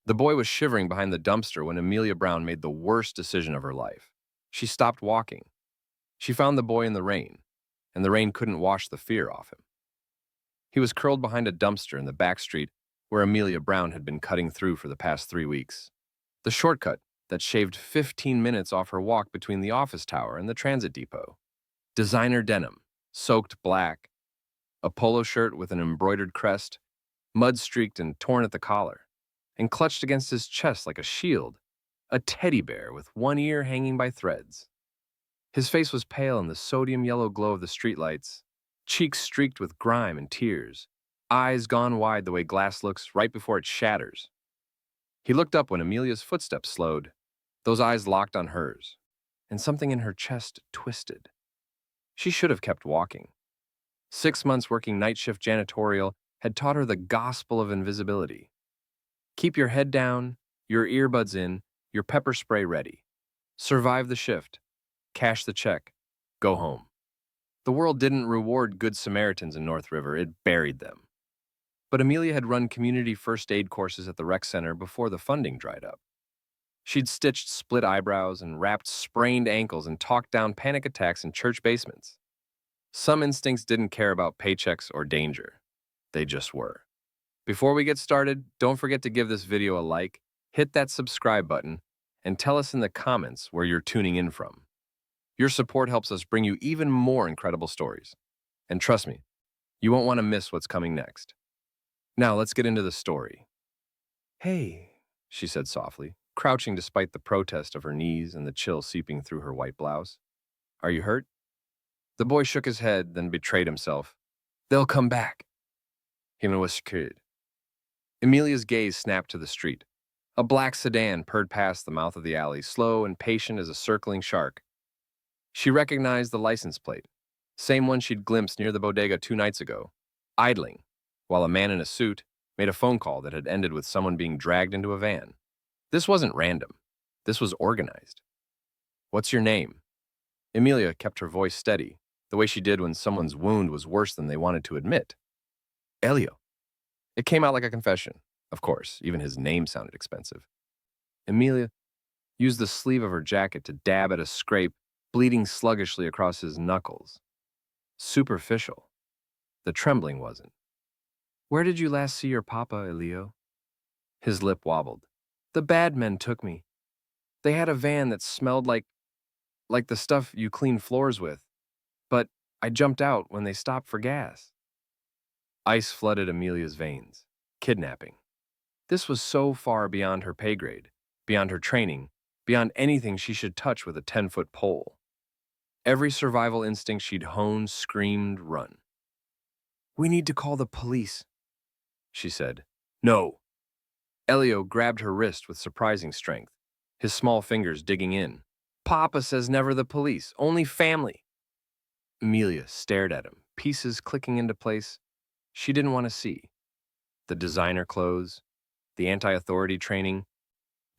The boy was shivering behind the dumpster when Amelia Brown made the worst decision of her life. She stopped walking. She found the boy in the rain, and the rain couldn't wash the fear off him. He was curled behind a dumpster in the back street where Amelia Brown had been cutting through for the past 3 weeks. The shortcut that shaved 15 minutes off her walk between the office tower and the transit depot. Designer denim, soaked black, a polo shirt with an embroidered crest, mud-streaked and torn at the collar, and clutched against his chest like a shield, a teddy bear with one ear hanging by threads. His face was pale in the sodium yellow glow of the streetlights, cheeks streaked with grime and tears, eyes gone wide the way glass looks right before it shatters. He looked up when Amelia's footsteps slowed, those eyes locked on hers, and something in her chest twisted. She should have kept walking. 6 months working night shift janitorial had taught her the gospel of invisibility. Keep your head down, your earbuds in, your pepper spray ready. Survive the shift, cash the check, go home. The world didn't reward good Samaritans in North River, it buried them. But Amelia had run community first aid courses at the rec center before the funding dried up. She'd stitched split eyebrows and wrapped sprained ankles and talked down panic attacks in church basements. Some instincts didn't care about paychecks or danger. They just were. Before we get started, don't forget to give this video a like, hit that subscribe button, and tell us in the comments where you're tuning in from. Your support helps us bring you even more incredible stories. And trust me, you won't want to miss what's coming next. Now let's get into the story. Hey, she said softly, crouching despite the protest of her knees and the chill seeping through her white blouse. Are you hurt? The boy shook his head, then betrayed himself. They'll come back. He was scared. Amelia's gaze snapped to the street. A black sedan purred past the mouth of the alley, slow and patient as a circling shark. She recognized the license plate, same one she'd glimpsed near the bodega 2 nights ago, idling, while a man in a suit made a phone call that had ended with someone being dragged into a van. This wasn't random. This was organized. What's your name? Amelia kept her voice steady, the way she did when someone's wound was worse than they wanted to admit. Elio. It came out like a confession. Of course, even his name sounded expensive. Amelia used the sleeve of her jacket to dab at a scrape, bleeding sluggishly across his knuckles. Superficial. The trembling wasn't. Where did you last see your papa, Elio? His lip wobbled. The bad men took me. They had a van that smelled like the stuff you clean floors with. But I jumped out when they stopped for gas. Ice flooded Amelia's veins. Kidnapping. This was so far beyond her pay grade, beyond her training, beyond anything she should touch with a 10-foot pole. Every survival instinct she'd honed screamed, run. We need to call the police, she said. No. Elio grabbed her wrist with surprising strength, his small fingers digging in. Papa says never the police, only family. Amelia stared at him, pieces clicking into place she didn't want to see. The designer clothes, the anti-authority training,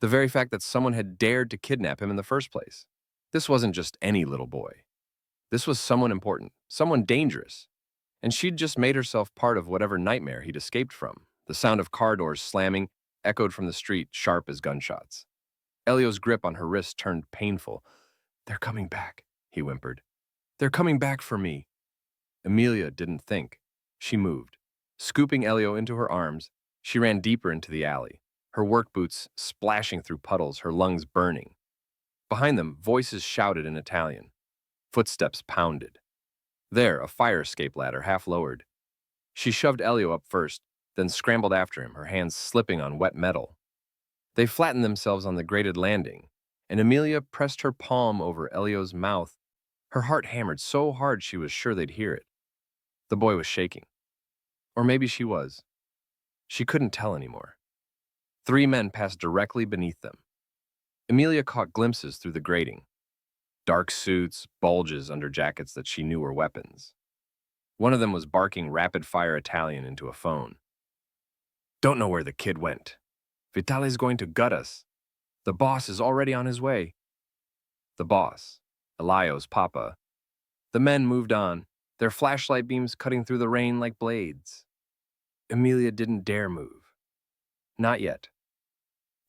the very fact that someone had dared to kidnap him in the first place. This wasn't just any little boy. This was someone important, someone dangerous. And she'd just made herself part of whatever nightmare he'd escaped from. The sound of car doors slamming echoed from the street, sharp as gunshots. Elio's grip on her wrist turned painful. They're coming back, he whimpered. They're coming back for me. Amelia didn't think. She moved. Scooping Elio into her arms, she ran deeper into the alley, her work boots splashing through puddles, her lungs burning. Behind them, voices shouted in Italian. Footsteps pounded. There, a fire escape ladder half lowered. She shoved Elio up first, then scrambled after him, her hands slipping on wet metal. They flattened themselves on the grated landing, and Amelia pressed her palm over Elio's mouth. Her heart hammered so hard she was sure they'd hear it. The boy was shaking. Or maybe she was. She couldn't tell anymore. 3 men passed directly beneath them. Amelia caught glimpses through the grating. Dark suits, bulges under jackets that she knew were weapons. One of them was barking rapid-fire Italian into a phone. Don't know where the kid went. Vitale's going to gut us. The boss is already on his way. The boss, Elio's papa. The men moved on, their flashlight beams cutting through the rain like blades. Amelia didn't dare move. Not yet.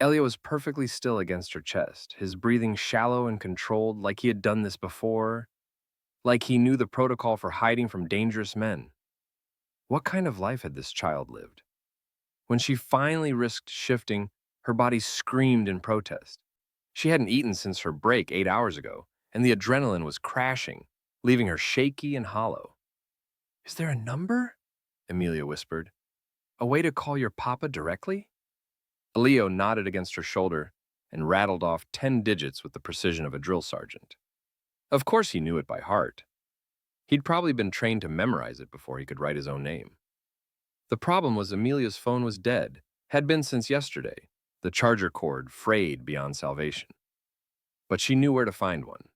Elio was perfectly still against her chest, his breathing shallow and controlled, like he had done this before, like he knew the protocol for hiding from dangerous men. What kind of life had this child lived? When she finally risked shifting, her body screamed in protest. She hadn't eaten since her break 8 hours ago, and the adrenaline was crashing, leaving her shaky and hollow. Is there a number? Amelia whispered. A way to call your papa directly? Leo nodded against her shoulder and rattled off 10 digits with the precision of a drill sergeant. Of course he knew it by heart. He'd probably been trained to memorize it before he could write his own name. The problem was Amelia's phone was dead, had been since yesterday, the charger cord frayed beyond salvation. But she knew where to find one.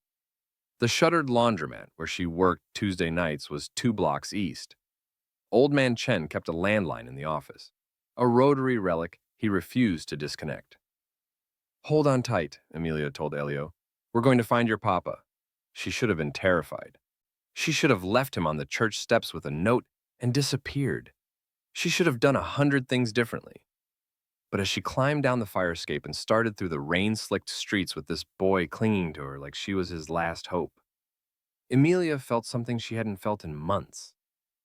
The shuttered laundromat where she worked Tuesday nights was 2 blocks east. Old man Chen kept a landline in the office, a rotary relic he refused to disconnect. Hold on tight, Amelia told Elio. We're going to find your papa. She should have been terrified. She should have left him on the church steps with a note and disappeared. She should have done 100 things differently. But as she climbed down the fire escape and started through the rain-slicked streets with this boy clinging to her like she was his last hope, Amelia felt something she hadn't felt in months.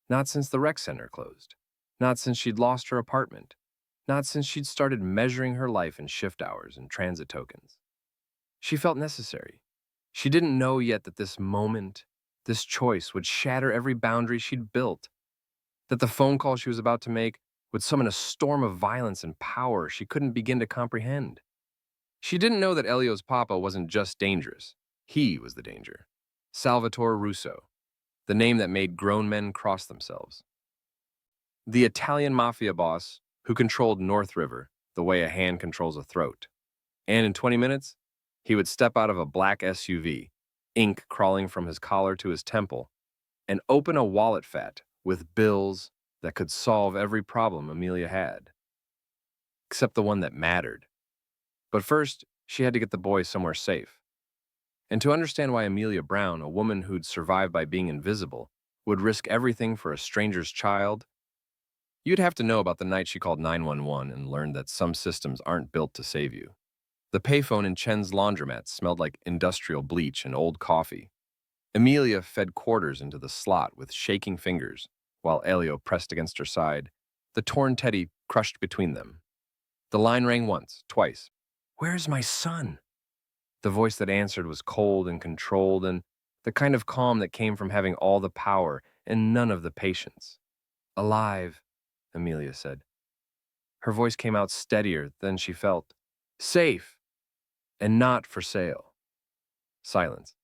Not since the rec center closed. Not since she'd lost her apartment. Not since she'd started measuring her life in shift hours and transit tokens. She felt necessary. She didn't know yet that this moment, this choice, would shatter every boundary she'd built, that the phone call she was about to make would summon a storm of violence and power she couldn't begin to comprehend. She didn't know that Elio's papa wasn't just dangerous. He was the danger. Salvatore Russo, the name that made grown men cross themselves. The Italian mafia boss who controlled North River the way a hand controls a throat. And in 20 minutes, he would step out of a black SUV, ink crawling from his collar to his temple, and open a wallet fat with bills that could solve every problem Amelia had, except the one that mattered. But first, she had to get the boy somewhere safe. And to understand why Amelia Brown, a woman who'd survived by being invisible, would risk everything for a stranger's child, you'd have to know about the night she called 911 and learned that some systems aren't built to save you. The payphone in Chen's laundromat smelled like industrial bleach and old coffee. Amelia fed quarters into the slot with shaking fingers, while Elio pressed against her side, the torn teddy crushed between them. The line rang once, twice. Where's my son? The voice that answered was cold and controlled, and the kind of calm that came from having all the power and none of the patience. Alive, Amelia said. Her voice came out steadier than she felt. Safe, and not for sale. Silence,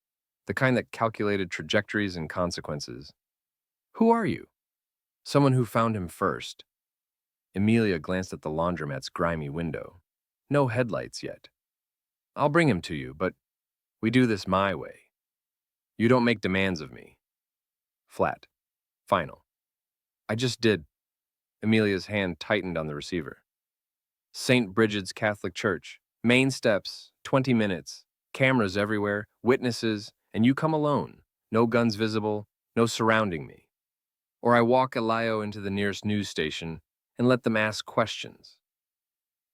the kind that calculated trajectories and consequences. Who are you? Someone who found him first. Amelia glanced at the laundromat's grimy window. No headlights yet. I'll bring him to you, but we do this my way. You don't make demands of me. Flat. Final. I just did. Amelia's hand tightened on the receiver. St. Bridget's Catholic Church. Main steps, 20 minutes. Cameras everywhere, witnesses, and you come alone. No guns visible, no surrounding me. Or I walk Elio into the nearest news station and let them ask questions.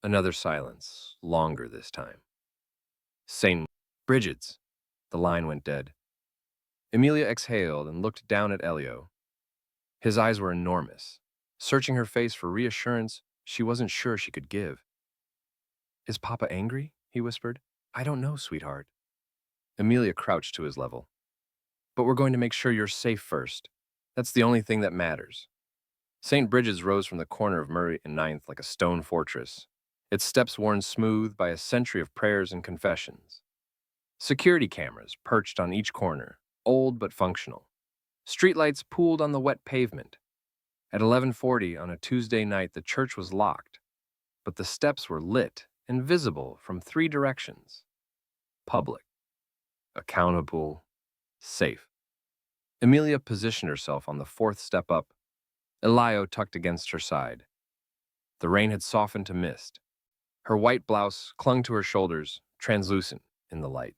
Another silence, longer this time. St. Bridget's. The line went dead. Amelia exhaled and looked down at Elio. His eyes were enormous, searching her face for reassurance she wasn't sure she could give. Is Papa angry? He whispered. I don't know, sweetheart. Amelia crouched to his level. But we're going to make sure you're safe first. That's the only thing that matters. St. Bridget's rose from the corner of Murray and Ninth like a stone fortress, its steps worn smooth by a century of prayers and confessions. Security cameras perched on each corner, old but functional. Streetlights pooled on the wet pavement. At 11:40 on a Tuesday night, the church was locked, but the steps were lit and visible from 3 directions. Public, accountable, safe. Amelia positioned herself on the 4th step up, Elio tucked against her side. The rain had softened to mist. Her white blouse clung to her shoulders, translucent in the light.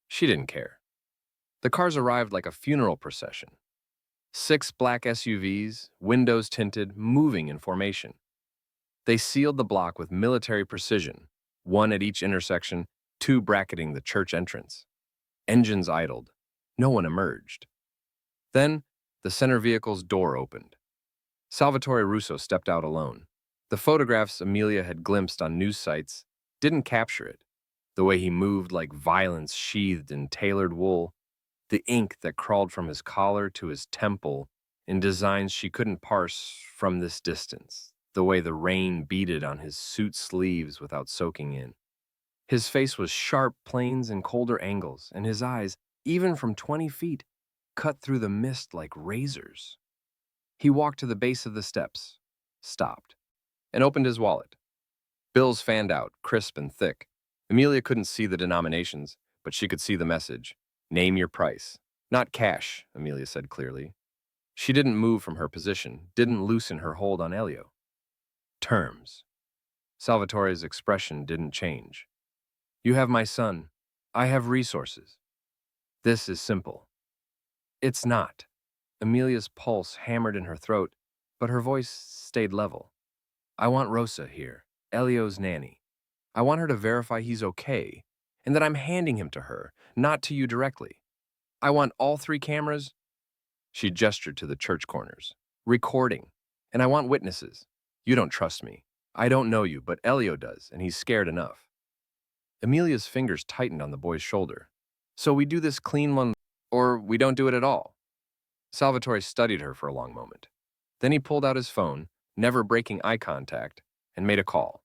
She didn't care. The cars arrived like a funeral procession. 6 black SUVs, windows tinted, moving in formation. They sealed the block with military precision, one at each intersection, two bracketing the church entrance. Engines idled. No one emerged. Then, the center vehicle's door opened. Salvatore Russo stepped out alone. The photographs Amelia had glimpsed on news sites didn't capture it. The way he moved like violence sheathed in tailored wool, the ink that crawled from his collar to his temple in designs she couldn't parse from this distance, the way the rain beaded on his suit sleeves without soaking in. His face was sharp planes and colder angles, and his eyes, even from 20 feet, cut through the mist like razors. He walked to the base of the steps, stopped, and opened his wallet. Bills fanned out, crisp and thick. Amelia couldn't see the denominations, but she could see the message. Name your price. Not cash, Amelia said clearly. She didn't move from her position, didn't loosen her hold on Elio. Terms. Salvatore's expression didn't change. You have my son. I have resources. This is simple. It's not. Amelia's pulse hammered in her throat, but her voice stayed level. I want Rosa here, Elio's nanny. I want her to verify he's okay, and that I'm handing him to her, not to you directly. I want all 3 cameras. She gestured to the church corners. Recording. And I want witnesses. You don't trust me. I don't know you, but Elio does, and he's scared enough. Amelia's fingers tightened on the boy's shoulder. So we do this clean one, or we don't do it at all. Salvatore studied her for a long moment. Then he pulled out his phone, never breaking eye contact, and made a call.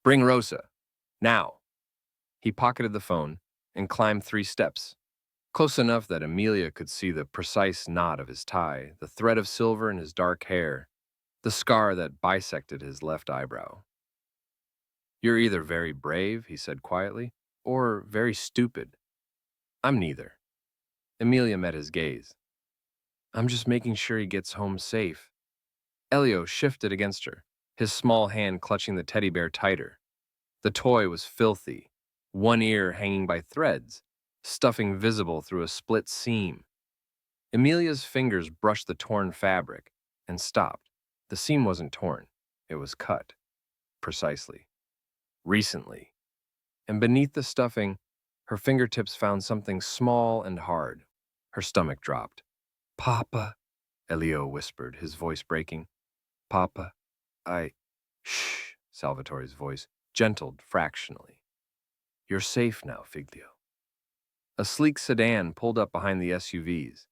Bring Rosa. Now. He pocketed the phone and climbed 3 steps, close enough that Amelia could see the precise knot of his tie, the thread of silver in his dark hair, the scar that bisected his left eyebrow. You're either very brave, he said quietly, or very stupid. I'm neither. Amelia met his gaze. I'm just making sure he gets home safe. Elio shifted against her, his small hand clutching the teddy bear tighter. The toy was filthy, one ear hanging by threads, stuffing visible through a split seam. Amelia's fingers brushed the torn fabric and stopped. The seam wasn't torn. It was cut. Precisely. Recently. And beneath the stuffing, her fingertips found something small and hard. Her stomach dropped. Papa, Elio whispered, his voice breaking. Papa, Shh, Salvatore's voice gentled fractionally. You're safe now, Figlio. A sleek sedan pulled up behind the SUVs.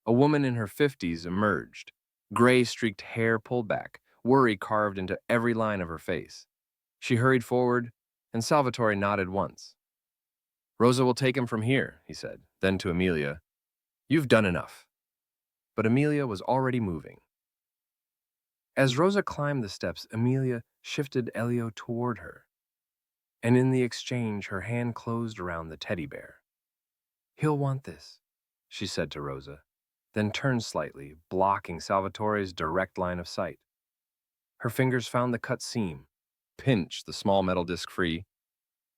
A woman in her 50s emerged, gray-streaked hair pulled back, worry carved into every line of her face. She hurried forward, and Salvatore nodded once. Rosa will take him from here, he said. Then to Amelia, You've done enough. But Amelia was already moving. As Rosa climbed the steps, Amelia shifted Elio toward her, and in the exchange, her hand closed around the teddy bear. He'll want this, she said to Rosa, then turned slightly, blocking Salvatore's direct line of sight. Her fingers found the cut seam, pinched the small metal disc free,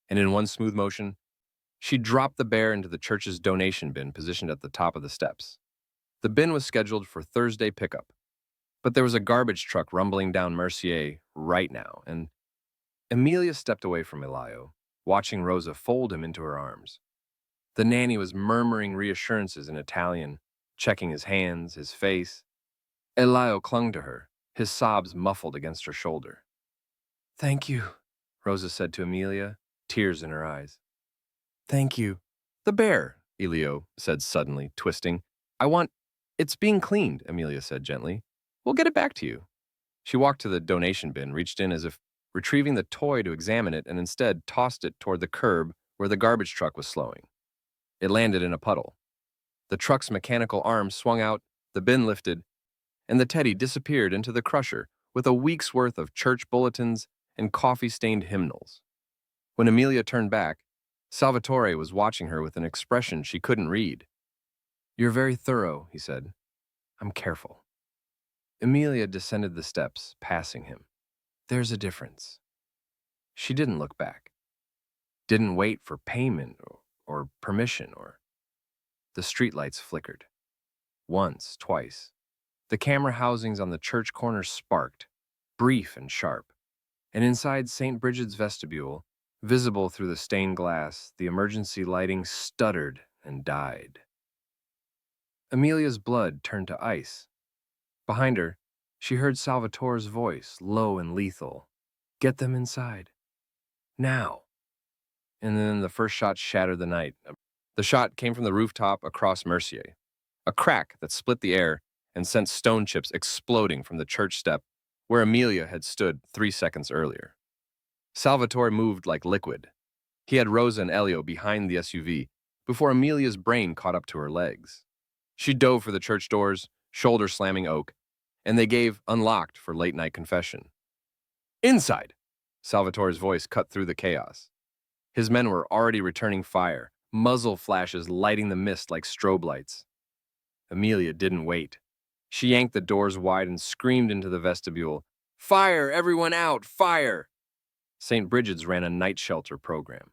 and in one smooth motion, she dropped the bear into the church's donation bin positioned at the top of the steps. The bin was scheduled for Thursday pickup, but there was a garbage truck rumbling down Mercier right now, and Amelia stepped away from Elio, watching Rosa fold him into her arms. The nanny was murmuring reassurances in Italian, checking his hands, his face. Elio clung to her, his sobs muffled against her shoulder. Thank you, Rosa said to Amelia, tears in her eyes. Thank you. The bear, Elio said suddenly, twisting. It's being cleaned, Amelia said gently. We'll get it back to you. She walked to the donation bin, reached in as if retrieving the toy to examine it, and instead tossed it toward the curb where the garbage truck was slowing. It landed in a puddle. The truck's mechanical arm swung out, the bin lifted, and the teddy disappeared into the crusher with a week's worth of church bulletins and coffee-stained hymnals. When Amelia turned back, Salvatore was watching her with an expression she couldn't read. You're very thorough, he said. I'm careful. Amelia descended the steps, passing him. There's a difference. She didn't look back. Didn't wait for payment or permission or... The streetlights flickered. Once, twice. The camera housings on the church corner sparked, brief and sharp. And inside St. Bridget's vestibule, Visible through the stained glass, the emergency lighting stuttered and died. Amelia's blood turned to ice. Behind her, she heard Salvatore's voice, low and lethal. Get them inside. Now. And then the first shot shattered the night. The shot came from the rooftop across Mercier, a crack that split the air and sent stone chips exploding from the church step where Amelia had stood 3 seconds earlier. Salvatore moved like liquid. He had Rosa and Elio behind the SUV before Amelia's brain caught up to her legs. She dove for the church doors, shoulder slamming oak, and they gave unlocked for late-night confession. Inside! Salvatore's voice cut through the chaos. His men were already returning fire, muzzle flashes lighting the mist like strobe lights. Amelia didn't wait. She yanked the doors wide and screamed into the vestibule, "Fire! Everyone out! Fire!" St. Bridget's ran a night shelter program.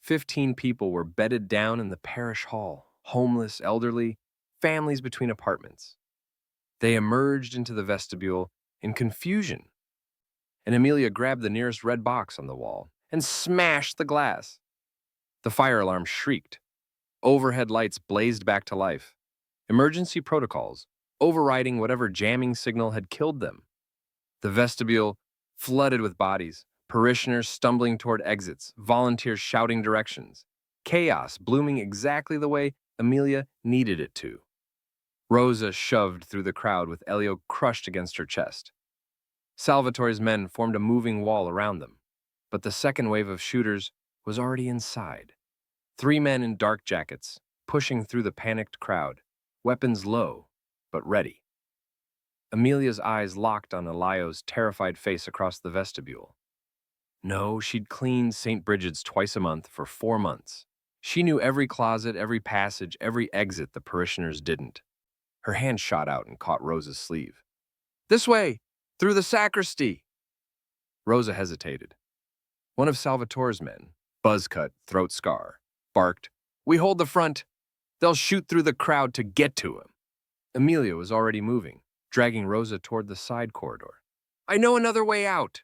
15 people were bedded down in the parish hall, homeless, elderly, families between apartments. They emerged into the vestibule in confusion, and Amelia grabbed the nearest red box on the wall and smashed the glass. The fire alarm shrieked. Overhead lights blazed back to life. Emergency protocols, overriding whatever jamming signal had killed them. The vestibule flooded with bodies, parishioners stumbling toward exits, volunteers shouting directions. Chaos blooming exactly the way Amelia needed it to. Rosa shoved through the crowd with Elio crushed against her chest. Salvatore's men formed a moving wall around them, but the second wave of shooters was already inside. 3 men in dark jackets, pushing through the panicked crowd, weapons low, but ready. Amelia's eyes locked on Elio's terrified face across the vestibule. No, she'd cleaned St. Bridget's twice a month for 4 months. She knew every closet, every passage, every exit the parishioners didn't. Her hand shot out and caught Rosa's sleeve. "This way! Through the sacristy!" Rosa hesitated. One of Salvatore's men, buzz-cut, throat scar, barked, "We hold the front. They'll shoot through the crowd to get to him." Amelia was already moving, dragging Rosa toward the side corridor. "I know another way out."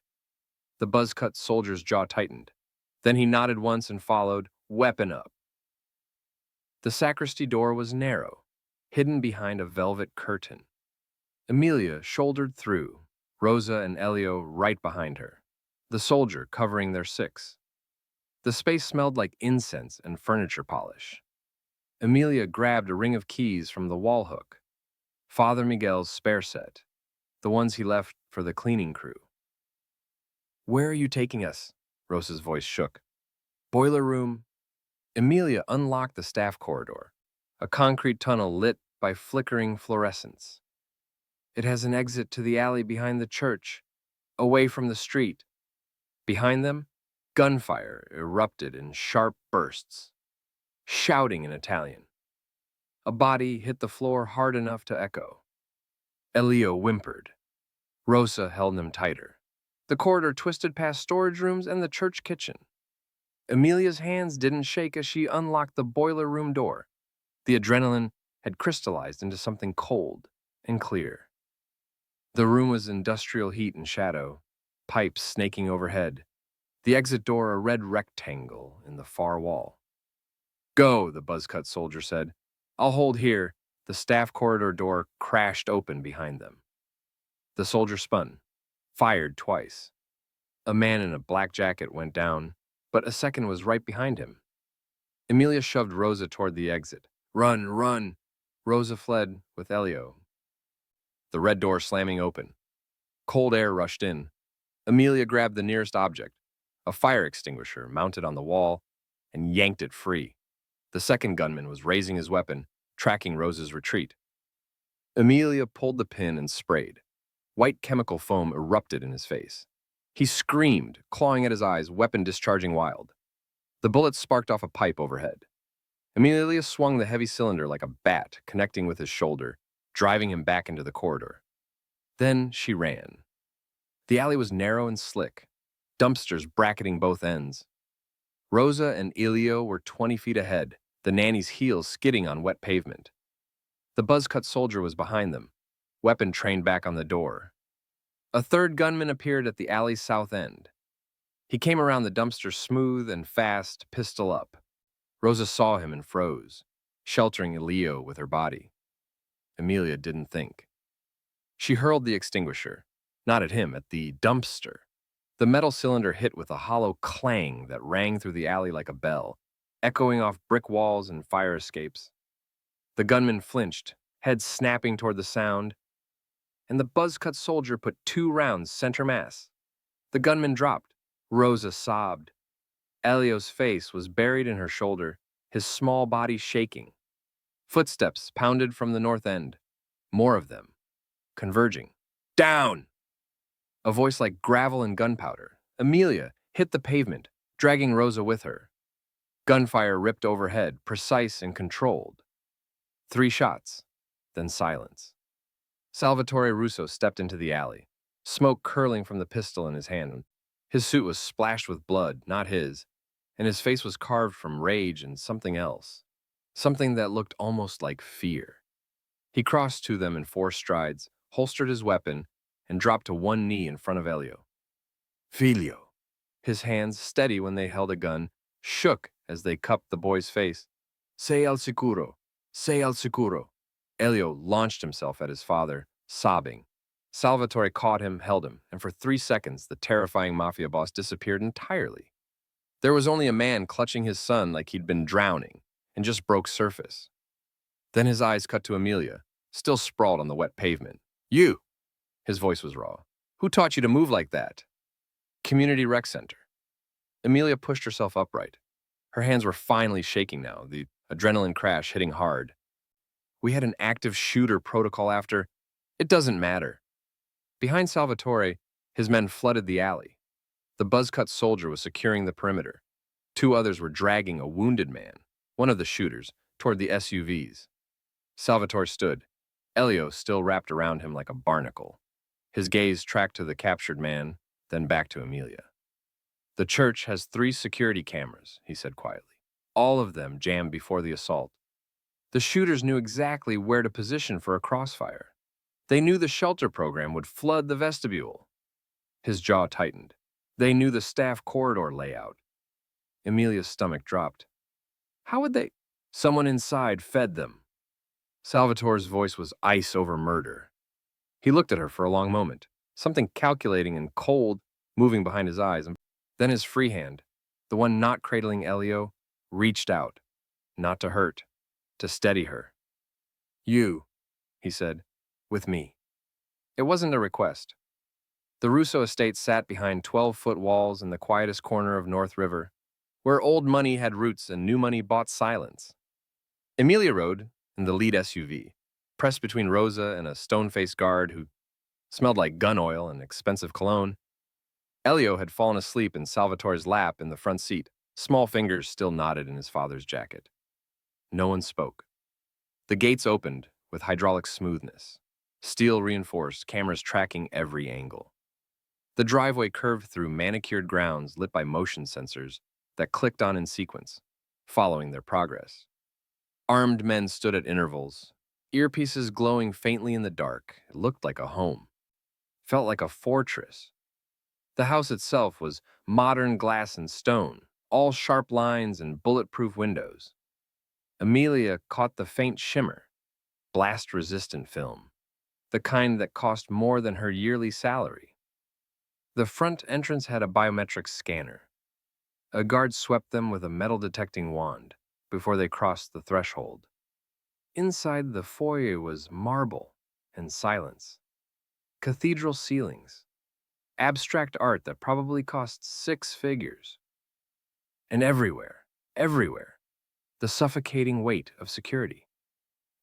The buzz-cut soldier's jaw tightened. Then he nodded once and followed, weapon up. The sacristy door was narrow, hidden behind a velvet curtain. Amelia shouldered through, Rosa and Elio right behind her, the soldier covering their six. The space smelled like incense and furniture polish. Amelia grabbed a ring of keys from the wall hook, Father Miguel's spare set, the ones he left for the cleaning crew. "Where are you taking us?" Rosa's voice shook. "Boiler room." Amelia unlocked the staff corridor, a concrete tunnel lit by flickering fluorescence. "It has an exit to the alley behind the church, away from the street." Behind them, gunfire erupted in sharp bursts, shouting in Italian. A body hit the floor hard enough to echo. Elio whimpered. Rosa held him tighter. The corridor twisted past storage rooms and the church kitchen. Amelia's hands didn't shake as she unlocked the boiler room door. The adrenaline had crystallized into something cold and clear. The room was industrial heat and shadow, pipes snaking overhead. The exit door a red rectangle in the far wall. "Go," the buzz-cut soldier said. "I'll hold here." The staff corridor door crashed open behind them. The soldier spun, fired twice. A man in a black jacket went down, but a second was right behind him. Amelia shoved Rosa toward the exit. "Run, run!" Rosa fled with Elio. The red door slamming open. Cold air rushed in. Amelia grabbed the nearest object, a fire extinguisher mounted on the wall, and yanked it free. The second gunman was raising his weapon, tracking Rosa's retreat. Amelia pulled the pin and sprayed. White chemical foam erupted in his face. He screamed, clawing at his eyes, weapon discharging wild. The bullet sparked off a pipe overhead. Amelia swung the heavy cylinder like a bat, connecting with his shoulder, driving him back into the corridor. Then she ran. The alley was narrow and slick, dumpsters bracketing both ends. Rosa and Elio were 20 feet ahead, the nanny's heels skidding on wet pavement. The buzz-cut soldier was behind them, weapon trained back on the door. A third gunman appeared at the alley's south end. He came around the dumpster smooth and fast, pistol up. Rosa saw him and froze, sheltering Elio with her body. Amelia didn't think. She hurled the extinguisher, not at him, at the dumpster. The metal cylinder hit with a hollow clang that rang through the alley like a bell, echoing off brick walls and fire escapes. The gunman flinched, head snapping toward the sound, and the buzz-cut soldier put 2 rounds center mass. The gunman dropped. Rosa sobbed. Elio's face was buried in her shoulder, his small body shaking. Footsteps pounded from the north end. More of them, converging. Down! A voice like gravel and gunpowder. Amelia hit the pavement, dragging Rosa with her. Gunfire ripped overhead, precise and controlled. 3 shots, then silence. Salvatore Russo stepped into the alley, smoke curling from the pistol in his hand. His suit was splashed with blood, not his, and his face was carved from rage and something else, something that looked almost like fear. He crossed to them in 4 strides, holstered his weapon, and dropped to one knee in front of Elio. Figlio. His hands, steady when they held a gun, shook as they cupped the boy's face. Sei al sicuro. Sei al sicuro. Elio launched himself at his father, sobbing. Salvatore caught him, held him, and for 3 seconds the terrifying Mafia boss disappeared entirely. There was only a man clutching his son like he'd been drowning, and just broke surface. Then his eyes cut to Amelia, still sprawled on the wet pavement. You! His voice was raw. Who taught you to move like that? Community rec center. Amelia pushed herself upright. Her hands were finally shaking now, the adrenaline crash hitting hard. We had an active shooter protocol after. It doesn't matter. Behind Salvatore, his men flooded the alley. The buzz-cut soldier was securing the perimeter. 2 others were dragging a wounded man, one of the shooters, toward the SUVs. Salvatore stood, Elio still wrapped around him like a barnacle. His gaze tracked to the captured man, then back to Amelia. The church has 3 security cameras, he said quietly. All of them jammed before the assault. The shooters knew exactly where to position for a crossfire. They knew the shelter program would flood the vestibule. His jaw tightened. They knew the staff corridor layout. Amelia's stomach dropped. How would they? Someone inside fed them. Salvatore's voice was ice over murder. He looked at her for a long moment, something calculating and cold moving behind his eyes. Then his free hand, the one not cradling Elio, reached out, not to hurt, to steady her. You, he said, with me. It wasn't a request. The Russo estate sat behind 12-foot walls in the quietest corner of North River, where old money had roots and new money bought silence. Amelia rode in the lead SUV, pressed between Rosa and a stone-faced guard who smelled like gun oil and expensive cologne. Elio had fallen asleep in Salvatore's lap in the front seat, small fingers still knotted in his father's jacket. No one spoke. The gates opened with hydraulic smoothness, steel-reinforced, cameras tracking every angle. The driveway curved through manicured grounds lit by motion sensors that clicked on in sequence, following their progress. Armed men stood at intervals, earpieces glowing faintly in the dark. It looked like a home. Felt like a fortress. The house itself was modern glass and stone, all sharp lines and bulletproof windows. Amelia caught the faint shimmer, blast-resistant film, the kind that cost more than her yearly salary. The front entrance had a biometric scanner. A guard swept them with a metal-detecting wand before they crossed the threshold. Inside the foyer was marble and silence. Cathedral ceilings. Abstract art that probably cost 6 figures. And everywhere, the suffocating weight of security.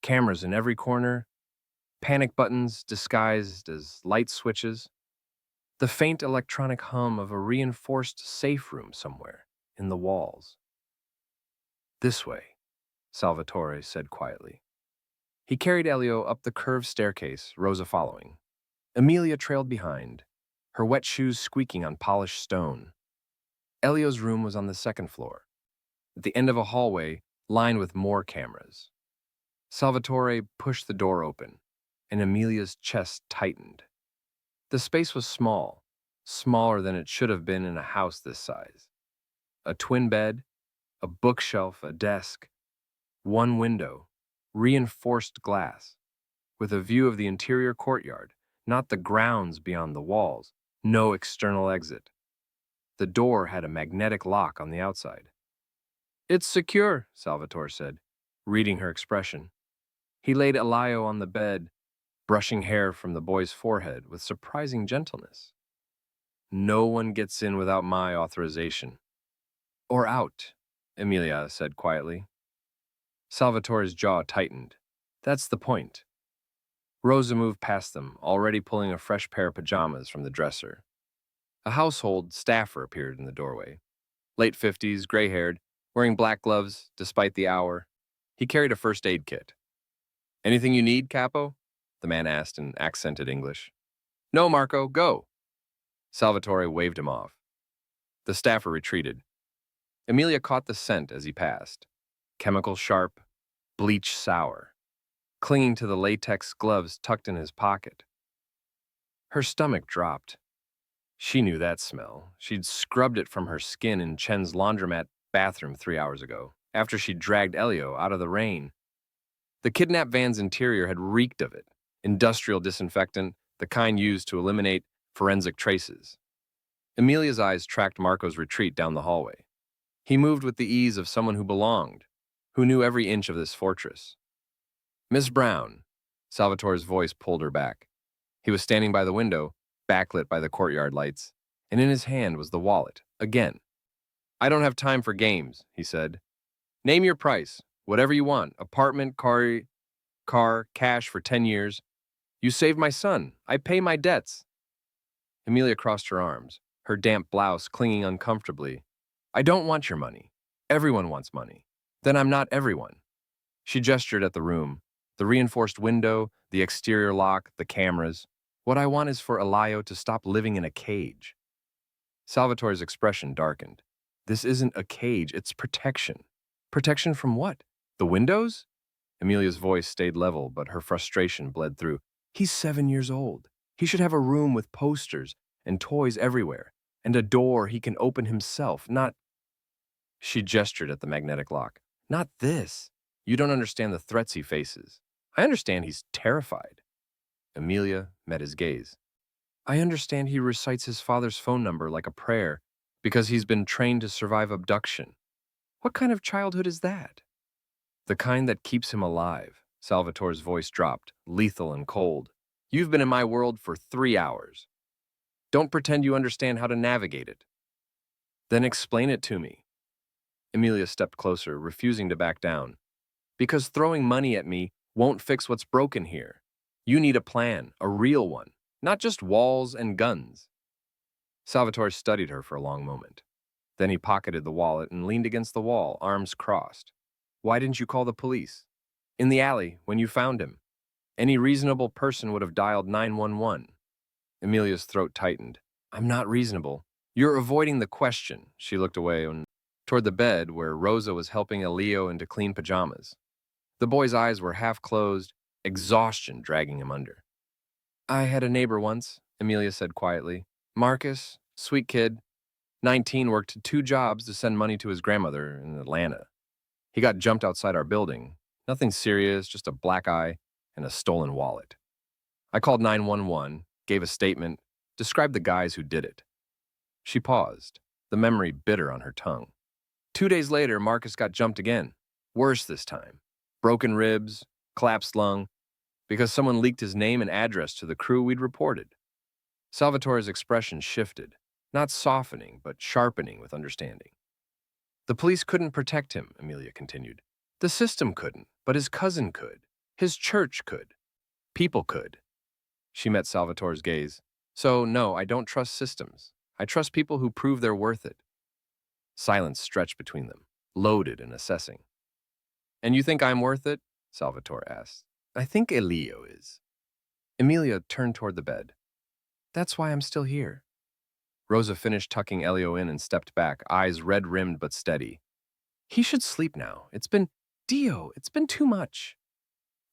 Cameras in every corner, panic buttons disguised as light switches, the faint electronic hum of a reinforced safe room somewhere in the walls. This way, Salvatore said quietly. He carried Elio up the curved staircase, Rosa following. Amelia trailed behind, her wet shoes squeaking on polished stone. Elio's room was on the 2nd floor, at the end of a hallway lined with more cameras. Salvatore pushed the door open, and Amelia's chest tightened. The space was small, smaller than it should have been in a house this size. A twin bed, a bookshelf, a desk, one window, reinforced glass, with a view of the interior courtyard, not the grounds beyond the walls, no external exit. The door had a magnetic lock on the outside. It's secure, Salvatore said, reading her expression. He laid Elayo on the bed, brushing hair from the boy's forehead with surprising gentleness. No one gets in without my authorization. Or out, Emilia said quietly. Salvatore's jaw tightened. That's the point. Rosa moved past them, already pulling a fresh pair of pajamas from the dresser. A household staffer appeared in the doorway. Late 50s, gray-haired, wearing black gloves despite the hour. He carried a first aid kit. Anything you need, Capo? The man asked in accented English. No, Marco, go. Salvatore waved him off. The staffer retreated. Emilia caught the scent as he passed. Chemical sharp, bleach sour, clinging to the latex gloves tucked in his pocket. Her stomach dropped. She knew that smell. She'd scrubbed it from her skin in Chen's laundromat bathroom 3 hours ago, after she dragged Elio out of the rain. The kidnap van's interior had reeked of it, industrial disinfectant, the kind used to eliminate forensic traces. Emilia's eyes tracked Marco's retreat down the hallway. He moved with the ease of someone who belonged, who knew every inch of this fortress. Miss Brown, Salvatore's voice pulled her back. He was standing by the window, backlit by the courtyard lights, and in his hand was the wallet, again. I don't have time for games, he said. Name your price, whatever you want, apartment, car, cash for 10 years. You saved my son. I pay my debts. Emilia crossed her arms, her damp blouse clinging uncomfortably. I don't want your money. Everyone wants money. Then I'm not everyone. She gestured at the room, the reinforced window, the exterior lock, the cameras. What I want is for Elayo to stop living in a cage. Salvatore's expression darkened. This isn't a cage, it's protection. Protection from what? The windows? Emilia's voice stayed level, but her frustration bled through. He's 7 years old. He should have a room with posters and toys everywhere, and a door he can open himself, not... She gestured at the magnetic lock. Not this. You don't understand the threats he faces. I understand he's terrified. Emilia met his gaze. I understand he recites his father's phone number like a prayer because he's been trained to survive abduction. What kind of childhood is that? The kind that keeps him alive. Salvatore's voice dropped, lethal and cold. You've been in my world for 3 hours. Don't pretend you understand how to navigate it. Then explain it to me. Emilia stepped closer, refusing to back down. Because throwing money at me won't fix what's broken here. You need a plan, a real one, not just walls and guns. Salvatore studied her for a long moment. Then he pocketed the wallet and leaned against the wall, arms crossed. Why didn't you call the police? In the alley, when you found him. Any reasonable person would have dialed 911. Emilia's throat tightened. I'm not reasonable. You're avoiding the question. She looked away and toward the bed where Rosa was helping Elio into clean pajamas. The boy's eyes were half closed, exhaustion dragging him under. I had a neighbor once, Emilia said quietly. Marcus, sweet kid, 19, worked 2 jobs to send money to his grandmother in Atlanta. He got jumped outside our building. Nothing serious, just a black eye and a stolen wallet. I called 911, gave a statement, described the guys who did it. She paused, the memory bitter on her tongue. 2 days later, Marcus got jumped again. Worse this time. Broken ribs, collapsed lung, because someone leaked his name and address to the crew we'd reported. Salvatore's expression shifted, not softening, but sharpening with understanding. The police couldn't protect him, Emilia continued. The system couldn't, but his cousin could. His church could. People could. She met Salvatore's gaze. So, no, I don't trust systems. I trust people who prove they're worth it. Silence stretched between them, loaded and assessing. And you think I'm worth it? Salvatore asked. I think Elio is. Emilia turned toward the bed. That's why I'm still here. Rosa finished tucking Elio in and stepped back, eyes red-rimmed but steady. He should sleep now. Dio, it's been too much.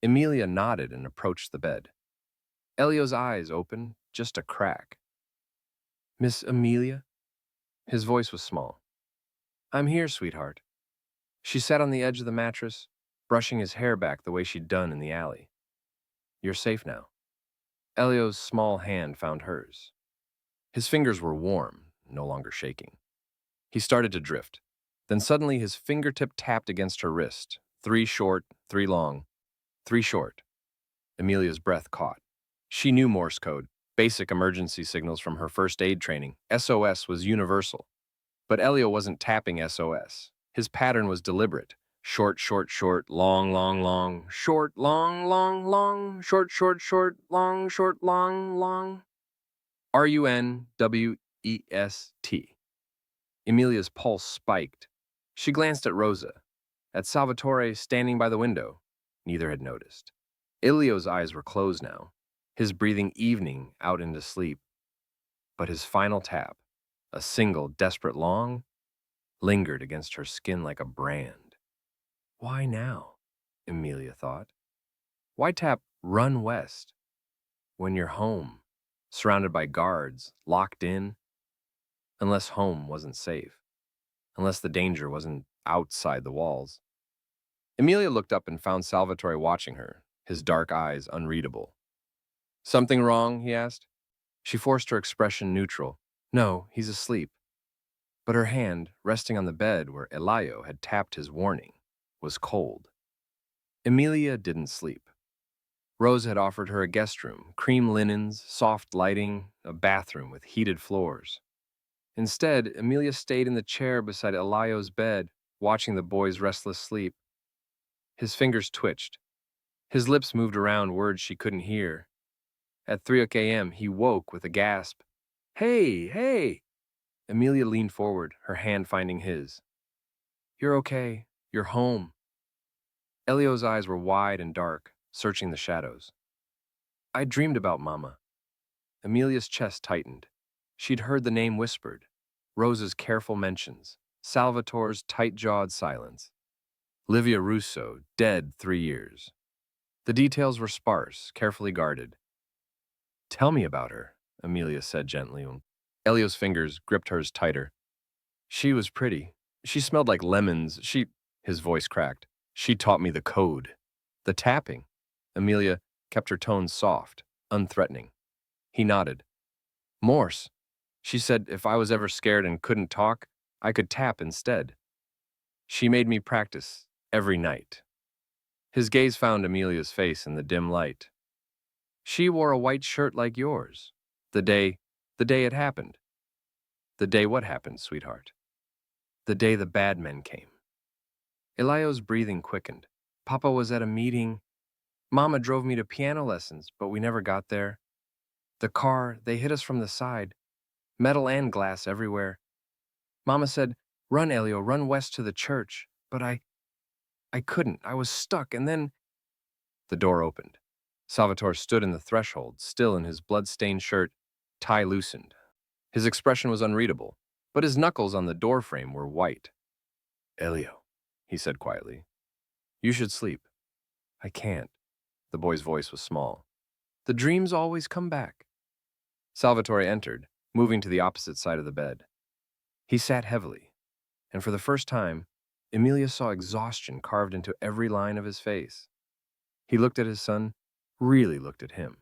Emilia nodded and approached the bed. Elio's eyes open, just a crack. Miss Amelia? His voice was small. I'm here, sweetheart. She sat on the edge of the mattress, brushing his hair back the way she'd done in the alley. You're safe now. Elio's small hand found hers. His fingers were warm, no longer shaking. He started to drift. Then suddenly his fingertip tapped against her wrist. 3 short, 3 long, 3 short. Amelia's breath caught. She knew Morse code, basic emergency signals from her first aid training. SOS was universal. But Elio wasn't tapping SOS. His pattern was deliberate. Short, short, short, long, long, long, short, long, long, long, short, short, short, long, short, long, long. RUNWEST. Emilia's pulse spiked. She glanced at Rosa, at Salvatore standing by the window. Neither had noticed. Elio's eyes were closed now, his breathing evening out into sleep. But his final tap, a single, desperate long, lingered against her skin like a brand. Why now? Emilia thought. Why tap Run West when you're home, surrounded by guards, locked in? Unless home wasn't safe, unless the danger wasn't outside the walls. Emilia looked up and found Salvatore watching her, his dark eyes unreadable. Something wrong? He asked. She forced her expression neutral. No, he's asleep. But her hand, resting on the bed where Elio had tapped his warning, was cold. Emilia didn't sleep. Rose had offered her a guest room, cream linens, soft lighting, a bathroom with heated floors. Instead, Emilia stayed in the chair beside Elio's bed, watching the boy's restless sleep. His fingers twitched. His lips moved around words she couldn't hear. At 3 a.m., he woke with a gasp. Hey, hey! Emilia leaned forward, her hand finding his. You're okay. You're home. Elio's eyes were wide and dark, searching the shadows. I dreamed about Mama. Emilia's chest tightened. She'd heard the name whispered, Rosa's careful mentions, Salvatore's tight-jawed silence. Livia Russo, dead 3 years. The details were sparse, carefully guarded. Tell me about her, Emilia said gently. Elio's fingers gripped hers tighter. She was pretty. She smelled like lemons. His voice cracked. She taught me the code. The tapping. Emilia kept her tone soft, unthreatening. He nodded. Morse. She said if I was ever scared and couldn't talk, I could tap instead. She made me practice every night. His gaze found Emilia's face in the dim light. She wore a white shirt like yours. The day it happened. The day what happened, sweetheart? The day the bad men came. Elio's breathing quickened. Papa was at a meeting. Mama drove me to piano lessons, but we never got there. The car, they hit us from the side. Metal and glass everywhere. Mama said, run, Elio, run west to the church. But I couldn't. I was stuck, and then... The door opened. Salvatore stood in the threshold, still in his blood-stained shirt, tie loosened. His expression was unreadable, but his knuckles on the doorframe were white. Elio, he said quietly, you should sleep. I can't. The boy's voice was small. The dreams always come back. Salvatore entered, moving to the opposite side of the bed. He sat heavily, and for the first time, Emilia saw exhaustion carved into every line of his face. He looked at his son, really looked at him,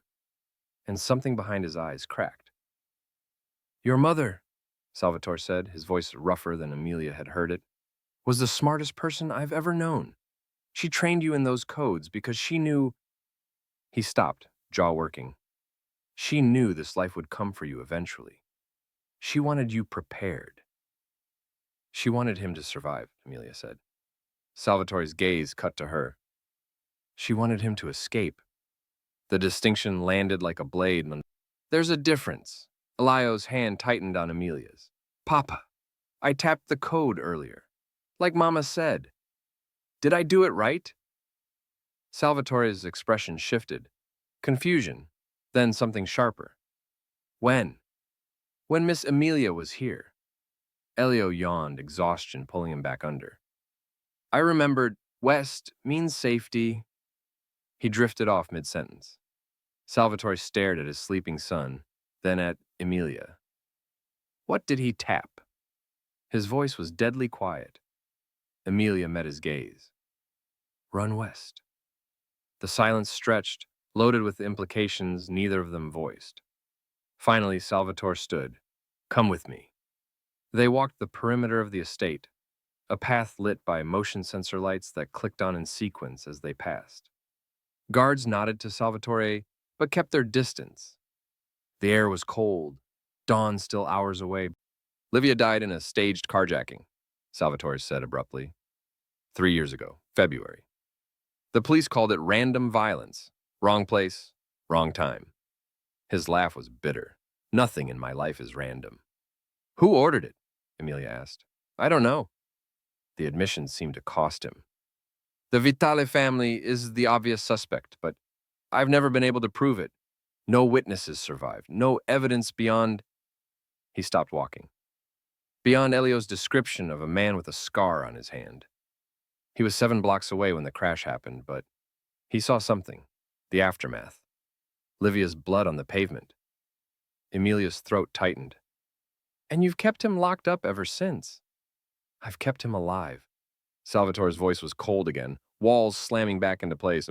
and something behind his eyes cracked. Your mother, Salvatore said, his voice rougher than Emilia had heard it, was the smartest person I've ever known. She trained you in those codes because she knew... He stopped, jaw working. She knew this life would come for you eventually. She wanted you prepared. She wanted him to survive, Emilia said. Salvatore's gaze cut to her. She wanted him to escape. The distinction landed like a blade. There's a difference. Elio's hand tightened on Emilia's. Papa, I tapped the code earlier. Like Mama said. Did I do it right? Salvatore's expression shifted. Confusion, then something sharper. When? When Miss Emilia was here. Elio yawned, exhaustion pulling him back under. I remembered, west means safety. He drifted off mid-sentence. Salvatore stared at his sleeping son, then at Emilia. What did he tap? His voice was deadly quiet. Emilia met his gaze. Run west. The silence stretched, loaded with implications neither of them voiced. Finally, Salvatore stood. Come with me. They walked the perimeter of the estate, a path lit by motion sensor lights that clicked on in sequence as they passed. Guards nodded to Salvatore, but kept their distance. The air was cold, dawn still hours away. Livia died in a staged carjacking, Salvatore said abruptly. 3 years ago, February. The police called it random violence. Wrong place, wrong time. His laugh was bitter. Nothing in my life is random. Who ordered it? Emilia asked. I don't know. The admission seemed to cost him. The Vitale family is the obvious suspect, but I've never been able to prove it. No witnesses survived. No evidence beyond... He stopped walking. Beyond Elio's description of a man with a scar on his hand. He was 7 blocks away when the crash happened, but he saw something. The aftermath. Livia's blood on the pavement. Emilia's throat tightened. And you've kept him locked up ever since. I've kept him alive. Salvatore's voice was cold again, walls slamming back into place.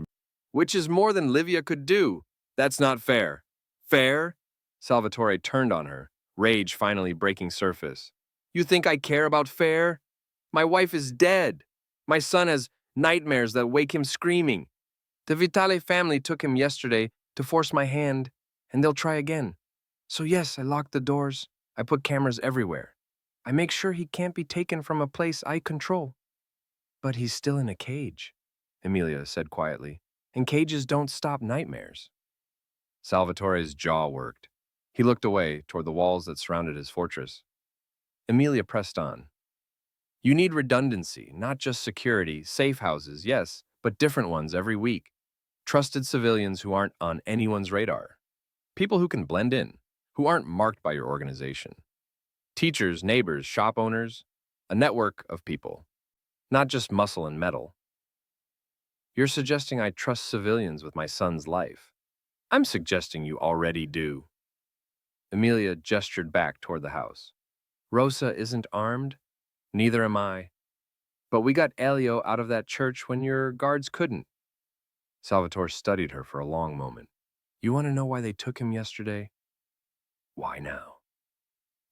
Which is more than Livia could do. That's not fair. Fair? Salvatore turned on her, rage finally breaking surface. You think I care about fair? My wife is dead. My son has nightmares that wake him screaming. The Vitale family took him yesterday to force my hand, and they'll try again. So yes, I locked the doors. I put cameras everywhere. I make sure he can't be taken from a place I control. But he's still in a cage, Emilia said quietly, and cages don't stop nightmares. Salvatore's jaw worked. He looked away toward the walls that surrounded his fortress. Emilia pressed on. You need redundancy, not just security, safe houses, yes, but different ones every week. Trusted civilians who aren't on anyone's radar. People who can blend in, who aren't marked by your organization. Teachers, neighbors, shop owners, a network of people. Not just muscle and metal. You're suggesting I trust civilians with my son's life. I'm suggesting you already do. Emilia gestured back toward the house. Rosa isn't armed, neither am I. But we got Elio out of that church when your guards couldn't. Salvatore studied her for a long moment. You want to know why they took him yesterday? Why now?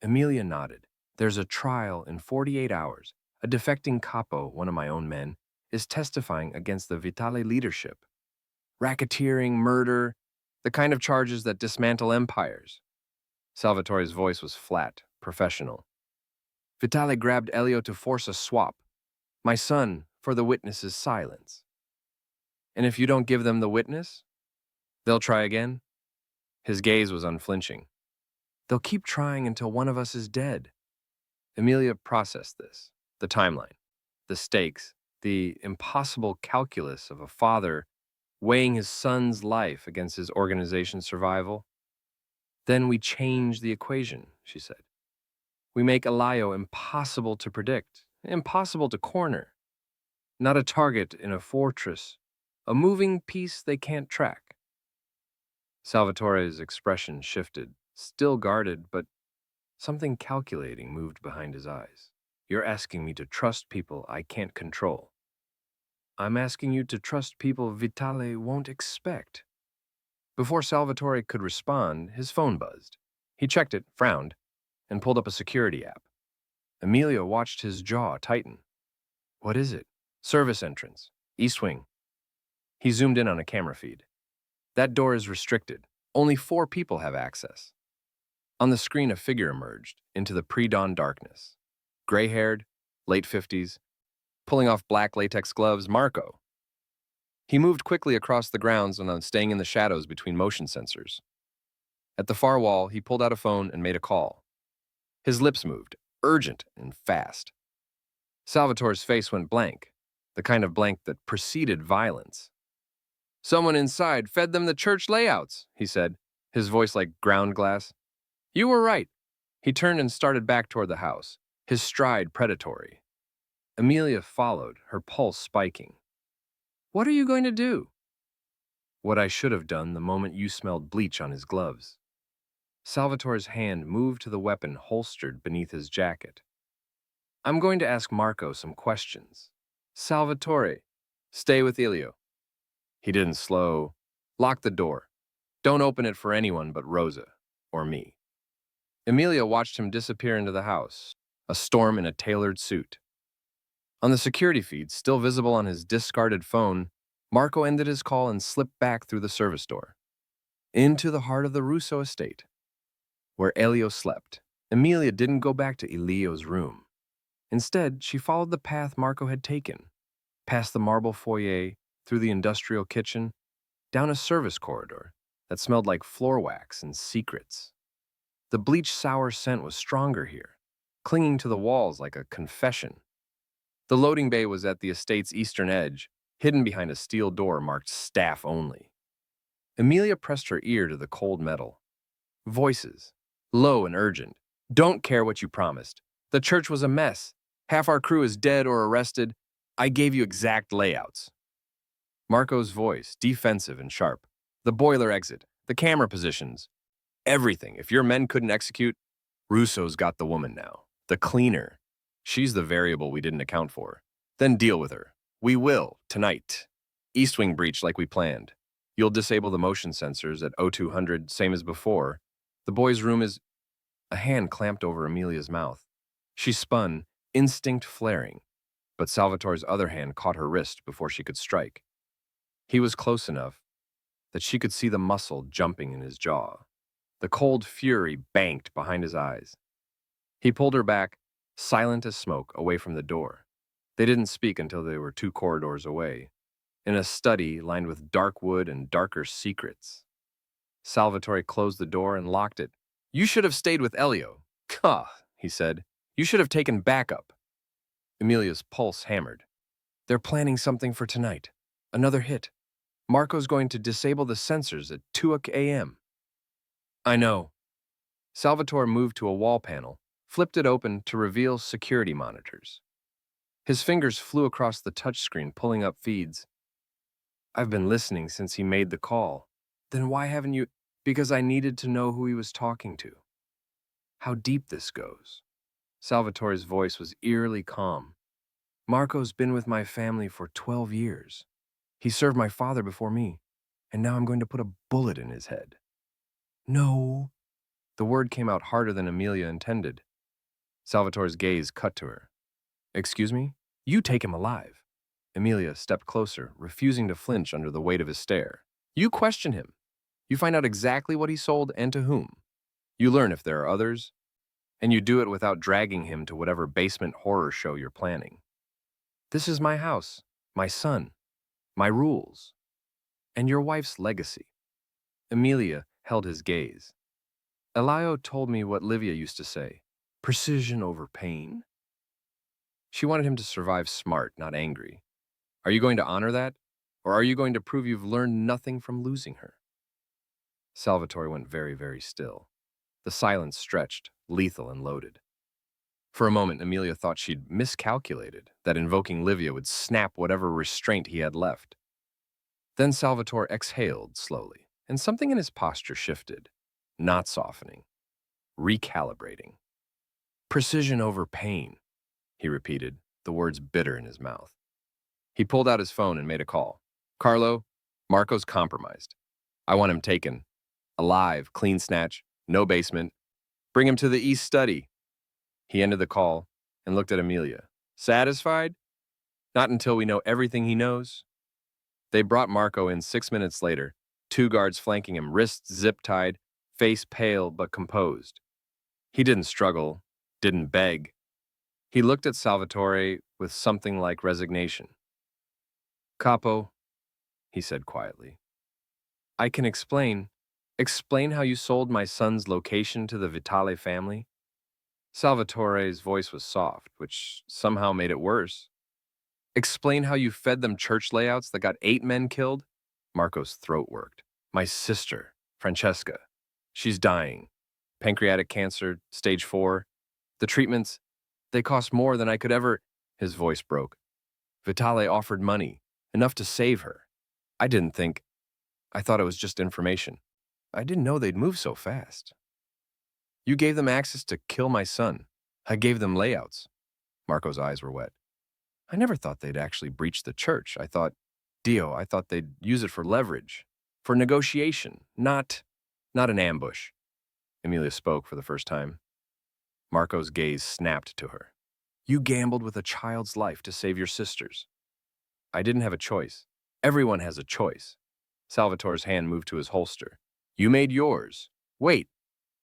Emilia nodded. There's a trial in 48 hours. A defecting capo, one of my own men, is testifying against the Vitale leadership. Racketeering, murder, the kind of charges that dismantle empires. Salvatore's voice was flat, professional. Vitale grabbed Elio to force a swap. My son, for the witness's silence. And if you don't give them the witness, they'll try again? His gaze was unflinching. They'll keep trying until one of us is dead. Emilia processed this, the timeline, the stakes, the impossible calculus of a father weighing his son's life against his organization's survival. Then we change the equation, she said. We make Elio impossible to predict, impossible to corner. Not a target in a fortress, a moving piece they can't track. Salvatore's expression shifted, still guarded, but something calculating moved behind his eyes. You're asking me to trust people I can't control. I'm asking you to trust people Vitale won't expect. Before Salvatore could respond, his phone buzzed. He checked it, frowned, and pulled up a security app. Emilia watched his jaw tighten. What is it? Service entrance, east wing. He zoomed in on a camera feed. That door is restricted. Only 4 people have access. On the screen, a figure emerged into the pre-dawn darkness. Gray-haired, late 50s, pulling off black latex gloves, Marco. He moved quickly across the grounds and staying in the shadows between motion sensors. At the far wall, he pulled out a phone and made a call. His lips moved, urgent and fast. Salvatore's face went blank, the kind of blank that preceded violence. Someone inside fed them the church layouts, he said, his voice like ground glass. You were right. He turned and started back toward the house, his stride predatory. Emilia followed, her pulse spiking. What are you going to do? What I should have done the moment you smelled bleach on his gloves. Salvatore's hand moved to the weapon holstered beneath his jacket. I'm going to ask Marco some questions. Salvatore, stay with Elio. He didn't slow. Lock the door. Don't open it for anyone but Rosa or me. Emilia watched him disappear into the house, a storm in a tailored suit. On the security feed, still visible on his discarded phone, Marco ended his call and slipped back through the service door, into the heart of the Russo estate, where Elio slept. Emilia didn't go back to Elio's room. Instead, she followed the path Marco had taken, past the marble foyer, through the industrial kitchen, down a service corridor that smelled like floor wax and secrets. The bleach sour scent was stronger here, clinging to the walls like a confession. The loading bay was at the estate's eastern edge, hidden behind a steel door marked staff only. Emilia pressed her ear to the cold metal. Voices, low and urgent. Don't care what you promised. The church was a mess. Half our crew is dead or arrested. I gave you exact layouts. Marco's voice, defensive and sharp. The boiler exit, the camera positions, everything. If your men couldn't execute, Russo's got the woman now. The cleaner. She's the variable we didn't account for. Then deal with her. We will, tonight. East wing breach like we planned. You'll disable the motion sensors at 0200, same as before. The boy's room is... A hand clamped over Emilia's mouth. She spun, instinct flaring, but Salvatore's other hand caught her wrist before she could strike. He was close enough that she could see the muscle jumping in his jaw. The cold fury banked behind his eyes. He pulled her back, silent as smoke, away from the door. They didn't speak until they were 2 corridors away, in a study lined with dark wood and darker secrets. Salvatore closed the door and locked it. You should have stayed with Elio. Gah, he said. You should have taken backup. Emilia's pulse hammered. They're planning something for tonight. Another hit. Marco's going to disable the sensors at 2 a.m. I know. Salvatore moved to a wall panel, flipped it open to reveal security monitors. His fingers flew across the touchscreen, pulling up feeds. I've been listening since he made the call. Then why haven't you... Because I needed to know who he was talking to. How deep this goes. Salvatore's voice was eerily calm. Marco's been with my family for 12 years. He served my father before me, and now I'm going to put a bullet in his head. No. The word came out harder than Emilia intended. Salvatore's gaze cut to her. Excuse me? You take him alive. Emilia stepped closer, refusing to flinch under the weight of his stare. You question him. You find out exactly what he sold and to whom. You learn if there are others, and you do it without dragging him to whatever basement horror show you're planning. This is my house, my son, my rules, and your wife's legacy. Emilia held his gaze. Elio told me what Livia used to say, precision over pain. She wanted him to survive smart, not angry. Are you going to honor that, or are you going to prove you've learned nothing from losing her? Salvatore went very, very still. The silence stretched, lethal and loaded. For a moment, Emilia thought she'd miscalculated, that invoking Livia would snap whatever restraint he had left. Then Salvatore exhaled slowly, and something in his posture shifted, not softening, recalibrating. Precision over pain, he repeated, the words bitter in his mouth. He pulled out his phone and made a call. Carlo, Marco's compromised. I want him taken. Alive, clean snatch, no basement. Bring him to the East Study. He ended the call and looked at Emilia. Satisfied? Not until we know everything he knows. They brought Marco in 6 minutes later, 2 guards flanking him, wrists zip-tied, face pale but composed. He didn't struggle, didn't beg. He looked at Salvatore with something like resignation. Capo, he said quietly, I can explain how you sold my son's location to the Vitale family? Salvatore's voice was soft, which somehow made it worse. Explain how you fed them church layouts that got 8 men killed? Marco's throat worked. My sister, Francesca. She's dying. Pancreatic cancer, stage 4. The treatments, they cost more than I could ever... His voice broke. Vitale offered money, enough to save her. I didn't think... I thought it was just information. I didn't know they'd move so fast. You gave them access to kill my son. I gave them layouts. Marco's eyes were wet. I never thought they'd actually breach the church. I thought they'd use it for leverage, for negotiation, not an ambush. Emilia spoke for the first time. Marco's gaze snapped to her. You gambled with a child's life to save your sisters. I didn't have a choice. Everyone has a choice. Salvatore's hand moved to his holster. You made yours. Wait.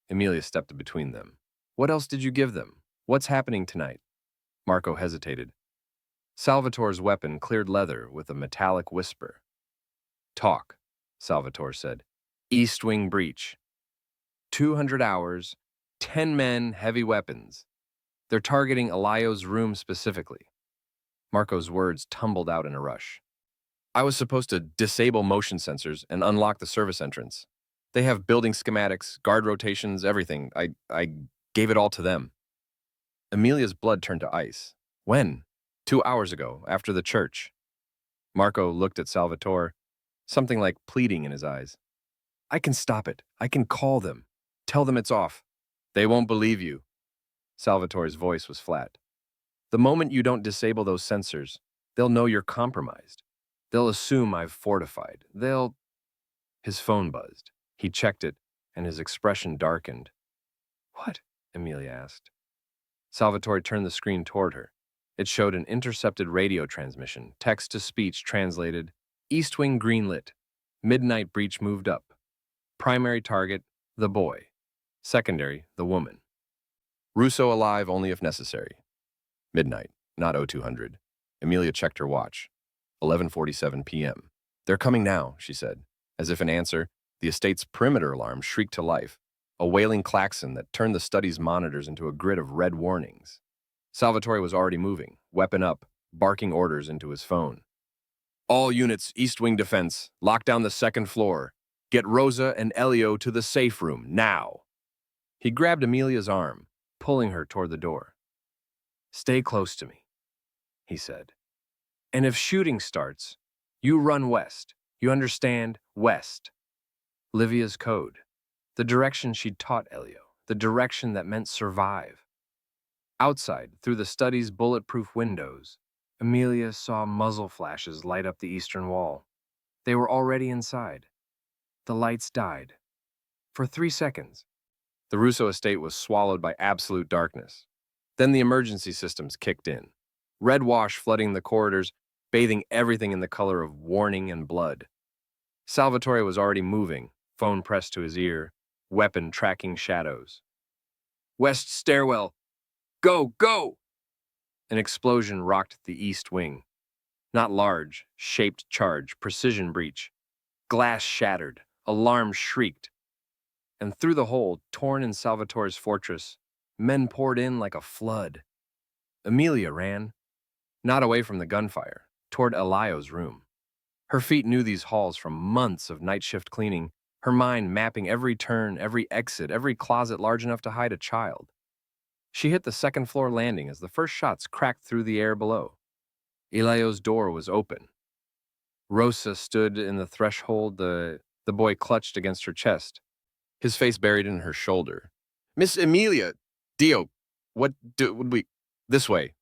Emilia stepped between them. What else did you give them? What's happening tonight? Marco hesitated. Salvatore's weapon cleared leather with a metallic whisper. Talk, Salvatore said. East Wing breach. 200 hours, 10 men, heavy weapons. They're targeting Elayo's room specifically. Marco's words tumbled out in a rush. I was supposed to disable motion sensors and unlock the service entrance. They have building schematics, guard rotations, everything. I gave it all to them. Emilia's blood turned to ice. When? 2 hours ago, after the church. Marco looked at Salvatore, something like pleading in his eyes. I can stop it. I can call them. Tell them it's off. They won't believe you. Salvatore's voice was flat. The moment you don't disable those sensors, they'll know you're compromised. They'll assume I've fortified. His phone buzzed. He checked it, and his expression darkened. What? Emilia asked. Salvatore turned the screen toward her. It showed an intercepted radio transmission, text-to-speech translated, East Wing greenlit. Midnight breach moved up. Primary target, the boy. Secondary, the woman. Russo alive only if necessary. Midnight, not 0200. Emilia checked her watch. 11:47 p.m. They're coming now, she said. As if in answer, the estate's perimeter alarm shrieked to life, a wailing klaxon that turned the study's monitors into a grid of red warnings. Salvatore was already moving, weapon up, barking orders into his phone. All units, East Wing defense, lock down the second floor. Get Rosa and Elio to the safe room, now. He grabbed Emilia's arm, pulling her toward the door. Stay close to me, he said. And if shooting starts, you run west. You understand? West. Livia's code. The direction she'd taught Elio. The direction that meant survive. Outside, through the study's bulletproof windows, Emilia saw muzzle flashes light up the eastern wall. They were already inside. The lights died. For 3 seconds. The Russo estate was swallowed by absolute darkness. Then the emergency systems kicked in. Red wash flooding the corridors, bathing everything in the color of warning and blood. Salvatore was already moving, phone pressed to his ear, weapon tracking shadows. West stairwell! Go, go! An explosion rocked the east wing. Not large, shaped charge, precision breach. Glass shattered, alarm shrieked. And through the hole, torn in Salvatore's fortress, men poured in like a flood. Emilia ran, not away from the gunfire, toward Elayo's room. Her feet knew these halls from months of night shift cleaning, her mind mapping every turn, every exit, every closet large enough to hide a child. She hit the second floor landing as the first shots cracked through the air below. Elayo's door was open. Rosa stood in the threshold, the boy clutched against her chest, his face buried in her shoulder. Miss Emilia! Dio, would we... This way.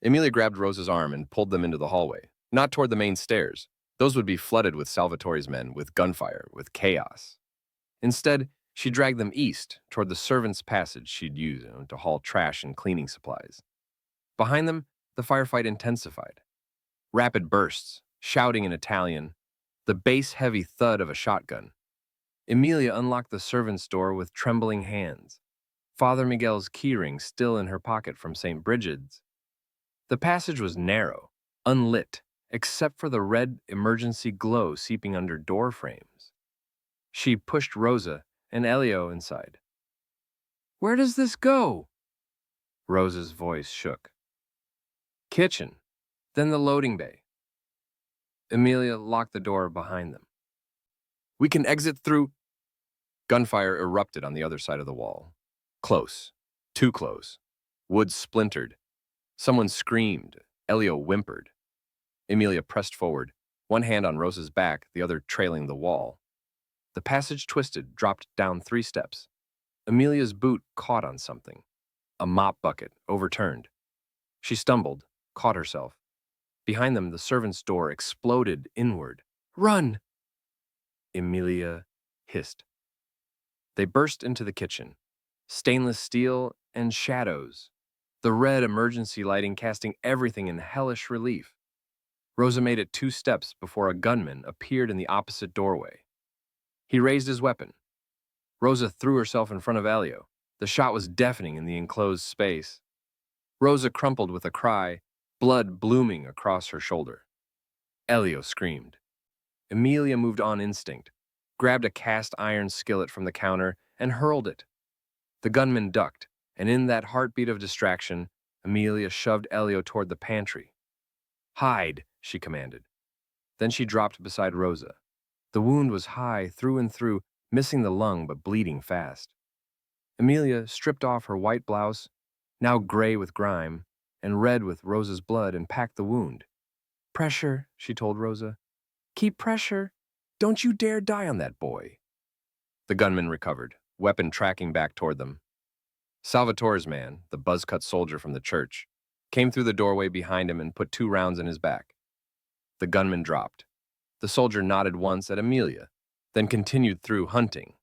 Emilia grabbed Rosa's arm and pulled them into the hallway, not toward the main stairs. Those would be flooded with Salvatore's men, with gunfire, with chaos. Instead, she dragged them east, toward the servants' passage she'd use to haul trash and cleaning supplies. Behind them, the firefight intensified. Rapid bursts, shouting in Italian, the bass-heavy thud of a shotgun. Emilia unlocked the servants' door with trembling hands, Father Miguel's keyring still in her pocket from St. Brigid's. The passage was narrow, unlit, except for the red emergency glow seeping under door frames. She pushed Rosa and Elio inside. Where does this go? Rosa's voice shook. Kitchen, then the loading bay. Emilia locked the door behind them. We can exit through... Gunfire erupted on the other side of the wall. Close. Too close. Wood splintered. Someone screamed. Elio whimpered. Emilia pressed forward, one hand on Rosa's back, the other trailing the wall. The passage twisted, dropped down 3 steps. Amelia's boot caught on something. A mop bucket, overturned. She stumbled, caught herself. Behind them, the servant's door exploded inward. "Run!" Amelia hissed. They burst into the kitchen. Stainless steel and shadows. The red emergency lighting casting everything in hellish relief. Rosa made it 2 steps before a gunman appeared in the opposite doorway. He raised his weapon. Rosa threw herself in front of Elio. The shot was deafening in the enclosed space. Rosa crumpled with a cry, blood blooming across her shoulder. Elio screamed. Amelia moved on instinct, grabbed a cast iron skillet from the counter, and hurled it. The gunman ducked, and in that heartbeat of distraction, Amelia shoved Elio toward the pantry. "Hide," she commanded. Then she dropped beside Rosa. The wound was high through and through, missing the lung but bleeding fast. Amelia stripped off her white blouse, now gray with grime, and red with Rosa's blood, and packed the wound. "Pressure," she told Rosa. "Keep pressure. Don't you dare die on that boy." The gunman recovered, weapon tracking back toward them. Salvatore's man, the buzz-cut soldier from the church, came through the doorway behind him and put 2 rounds in his back. The gunman dropped. The soldier nodded once at Amelia, then continued through, hunting.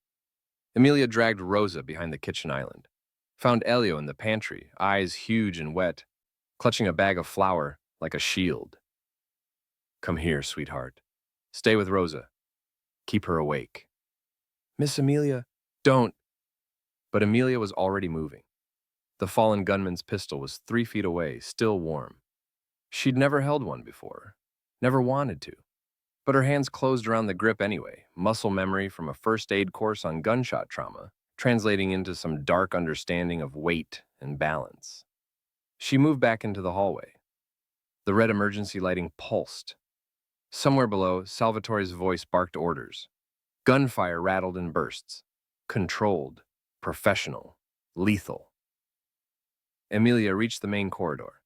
Amelia dragged Rosa behind the kitchen island, found Elio in the pantry, eyes huge and wet, clutching a bag of flour like a shield. "Come here, sweetheart. Stay with Rosa. Keep her awake." "Miss Amelia, don't." But Amelia was already moving. The fallen gunman's pistol was 3 feet away, still warm. She'd never held one before, never wanted to. But her hands closed around the grip anyway, muscle memory from a first aid course on gunshot trauma, translating into some dark understanding of weight and balance. She moved back into the hallway. The red emergency lighting pulsed. Somewhere below, Salvatore's voice barked orders. Gunfire rattled in bursts. Controlled, professional, lethal. Amelia reached the main corridor.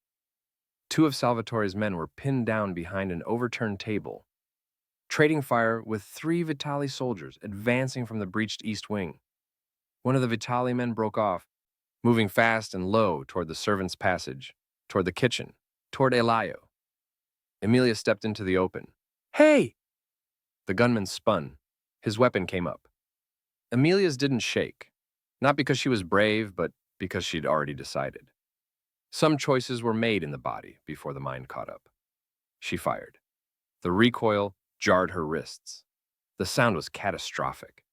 2 of Salvatore's men were pinned down behind an overturned table, trading fire with 3 Vitali soldiers advancing from the breached east wing. One of the Vitali men broke off, moving fast and low toward the servants' passage, toward the kitchen, toward Elio. Amelia stepped into the open. "Hey!" The gunman spun. His weapon came up. Amelia's didn't shake, not because she was brave, but because she'd already decided. Some choices were made in the body before the mind caught up. She fired. The recoil jarred her wrists. The sound was catastrophic.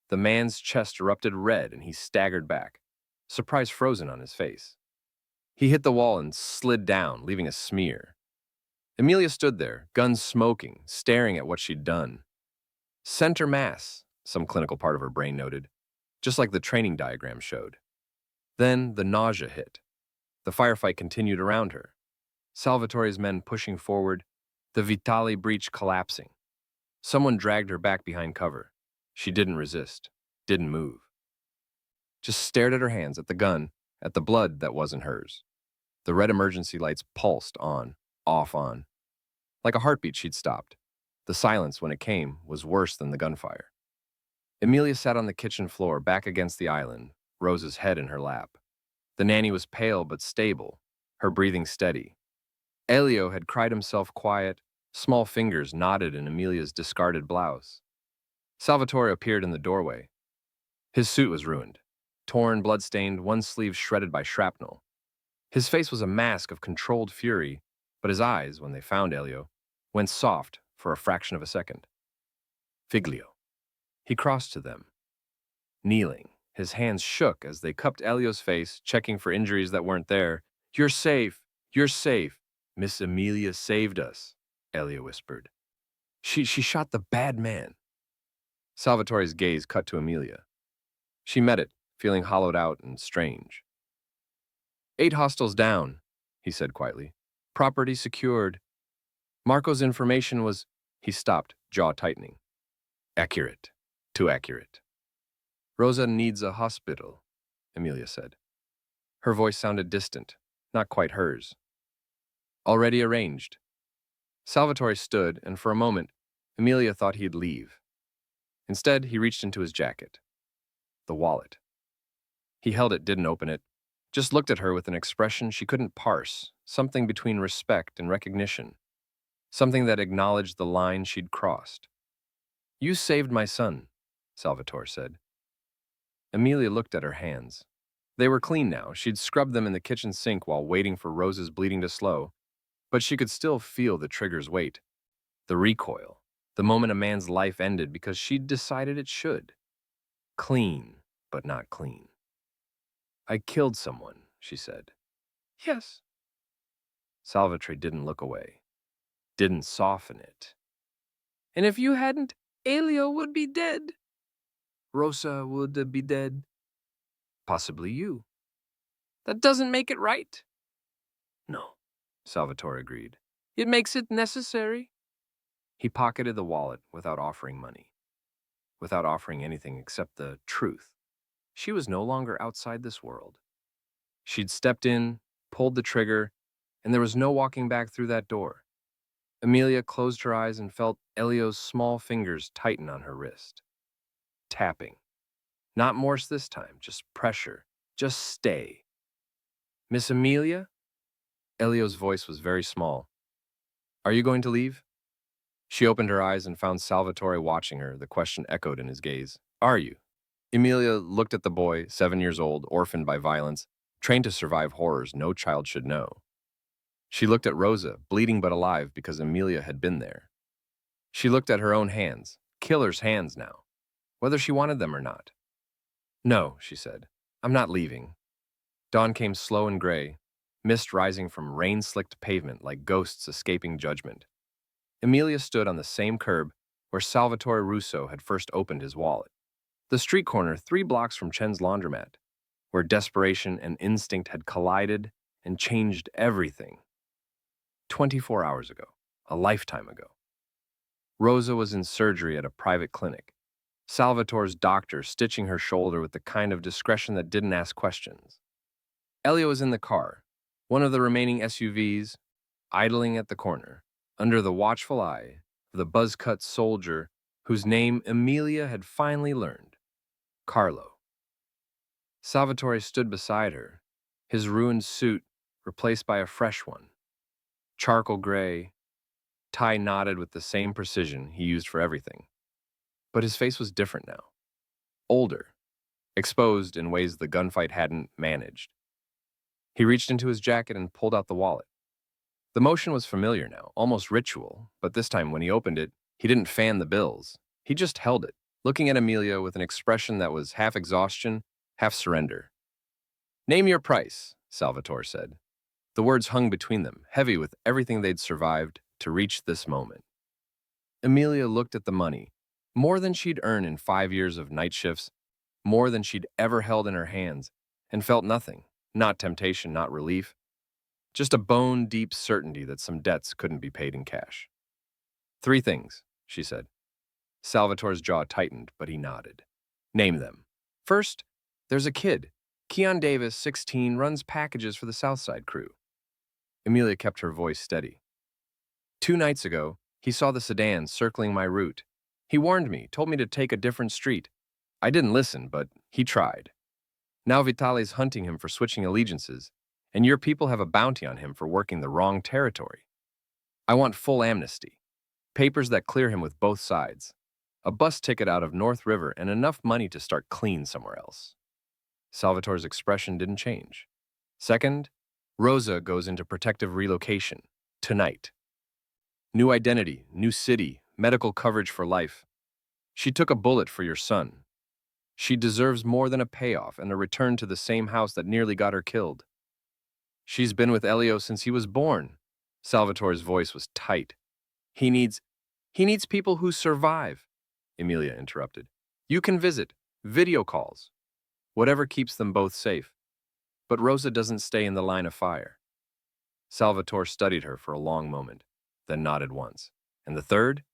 The man's chest erupted red and he staggered back, surprise frozen on his face. He hit the wall and slid down, leaving a smear. Amelia stood there, gun smoking, staring at what she'd done. Center mass, some clinical part of her brain noted, just like the training diagram showed. Then the nausea hit. The firefight continued around her. Salvatore's men pushing forward, the Vitali breach collapsing. Someone dragged her back behind cover. She didn't resist, didn't move. Just stared at her hands, at the gun, at the blood that wasn't hers. The red emergency lights pulsed on, off on. Like a heartbeat she'd stopped. The silence, when it came, was worse than the gunfire. Amelia sat on the kitchen floor, back against the island, Rosa's head in her lap. The nanny was pale but stable, her breathing steady. Elio had cried himself quiet, small fingers knotted in Amelia's discarded blouse. Salvatore appeared in the doorway. His suit was ruined, torn, blood-stained, one sleeve shredded by shrapnel. His face was a mask of controlled fury, but his eyes, when they found Elio, went soft for a fraction of a second. "Figlio." He crossed to them. Kneeling, his hands shook as they cupped Elio's face, checking for injuries that weren't there. "You're safe. You're safe. Miss Amelia saved us," Elio whispered. She shot the bad man." Salvatore's gaze cut to Amelia. She met it, feeling hollowed out and strange. "8 hostiles down," he said quietly. "Property secured. Marco's information was—" He stopped, jaw tightening. "Accurate. Too accurate." "Rosa needs a hospital," Amelia said. Her voice sounded distant, not quite hers. "Already arranged." Salvatore stood, and for a moment, Amelia thought he'd leave. Instead, he reached into his jacket. The wallet. He held it, didn't open it, just looked at her with an expression she couldn't parse, something between respect and recognition, something that acknowledged the line she'd crossed. "You saved my son," Salvatore said. Amelia looked at her hands. They were clean now. She'd scrubbed them in the kitchen sink while waiting for Rose's bleeding to slow, but she could still feel the trigger's weight, the recoil, the moment a man's life ended because she'd decided it should. Clean, but not clean. "I killed someone," she said. "Yes." Salvatore didn't look away, didn't soften it. "And if you hadn't, Elio would be dead. Rosa would be dead. Possibly you. That doesn't make it right." "No," Salvatore agreed. "It makes it necessary." He pocketed the wallet without offering money, without offering anything except the truth. She was no longer outside this world. She'd stepped in, pulled the trigger, and there was no walking back through that door. Amelia closed her eyes and felt Elio's small fingers tighten on her wrist. Tapping. Not Morse this time, just pressure. Just stay. "Miss Amelia?" Elio's voice was very small. "Are you going to leave?" She opened her eyes and found Salvatore watching her. The question echoed in his gaze. "Are you?" Emilia looked at the boy, 7 years old, orphaned by violence, trained to survive horrors no child should know. She looked at Rosa, bleeding but alive because Amelia had been there. She looked at her own hands, killer's hands now, whether she wanted them or not. "No," she said. "I'm not leaving." Dawn came slow and gray, mist rising from rain-slicked pavement like ghosts escaping judgment. Amelia stood on the same curb where Salvatore Russo had first opened his wallet. The street corner 3 blocks from Chen's laundromat, where desperation and instinct had collided and changed everything. 24 hours ago, a lifetime ago. Rosa was in surgery at a private clinic. Salvatore's doctor stitching her shoulder with the kind of discretion that didn't ask questions. Elio was in the car, one of the remaining SUVs, idling at the corner, under the watchful eye of the buzz-cut soldier whose name Amelia had finally learned, Carlo. Salvatore stood beside her, his ruined suit replaced by a fresh one, charcoal gray, tie knotted with the same precision he used for everything. But his face was different now, older, exposed in ways the gunfight hadn't managed. He reached into his jacket and pulled out the wallet. The motion was familiar now, almost ritual, but this time when he opened it, he didn't fan the bills. He just held it, looking at Amelia with an expression that was half exhaustion, half surrender. "Name your price," Salvatore said. The words hung between them, heavy with everything they'd survived to reach this moment. Amelia looked at the money, more than she'd earned in 5 years of night shifts, more than she'd ever held in her hands, and felt nothing, not temptation, not relief, just a bone-deep certainty that some debts couldn't be paid in cash. "3 things," she said. Salvatore's jaw tightened, but he nodded. "Name them." "First, there's a kid. Keon Davis, 16, runs packages for the Southside crew." Amelia kept her voice steady. "2 nights ago, he saw the sedan circling my route. He warned me, told me to take a different street. I didn't listen, but he tried. Now Vitali's hunting him for switching allegiances, and your people have a bounty on him for working the wrong territory. I want full amnesty, papers that clear him with both sides, a bus ticket out of North River, and enough money to start clean somewhere else." Salvatore's expression didn't change. "Second, Rosa goes into protective relocation, tonight. New identity, new city, medical coverage for life. She took a bullet for your son. She deserves more than a payoff and a return to the same house that nearly got her killed. She's been with Elio since he was born." Salvatore's voice was tight. He needs people who survive," Emilia interrupted. "You can visit, video calls, whatever keeps them both safe. But Rosa doesn't stay in the line of fire." Salvatore studied her for a long moment, then nodded once. "And the third?"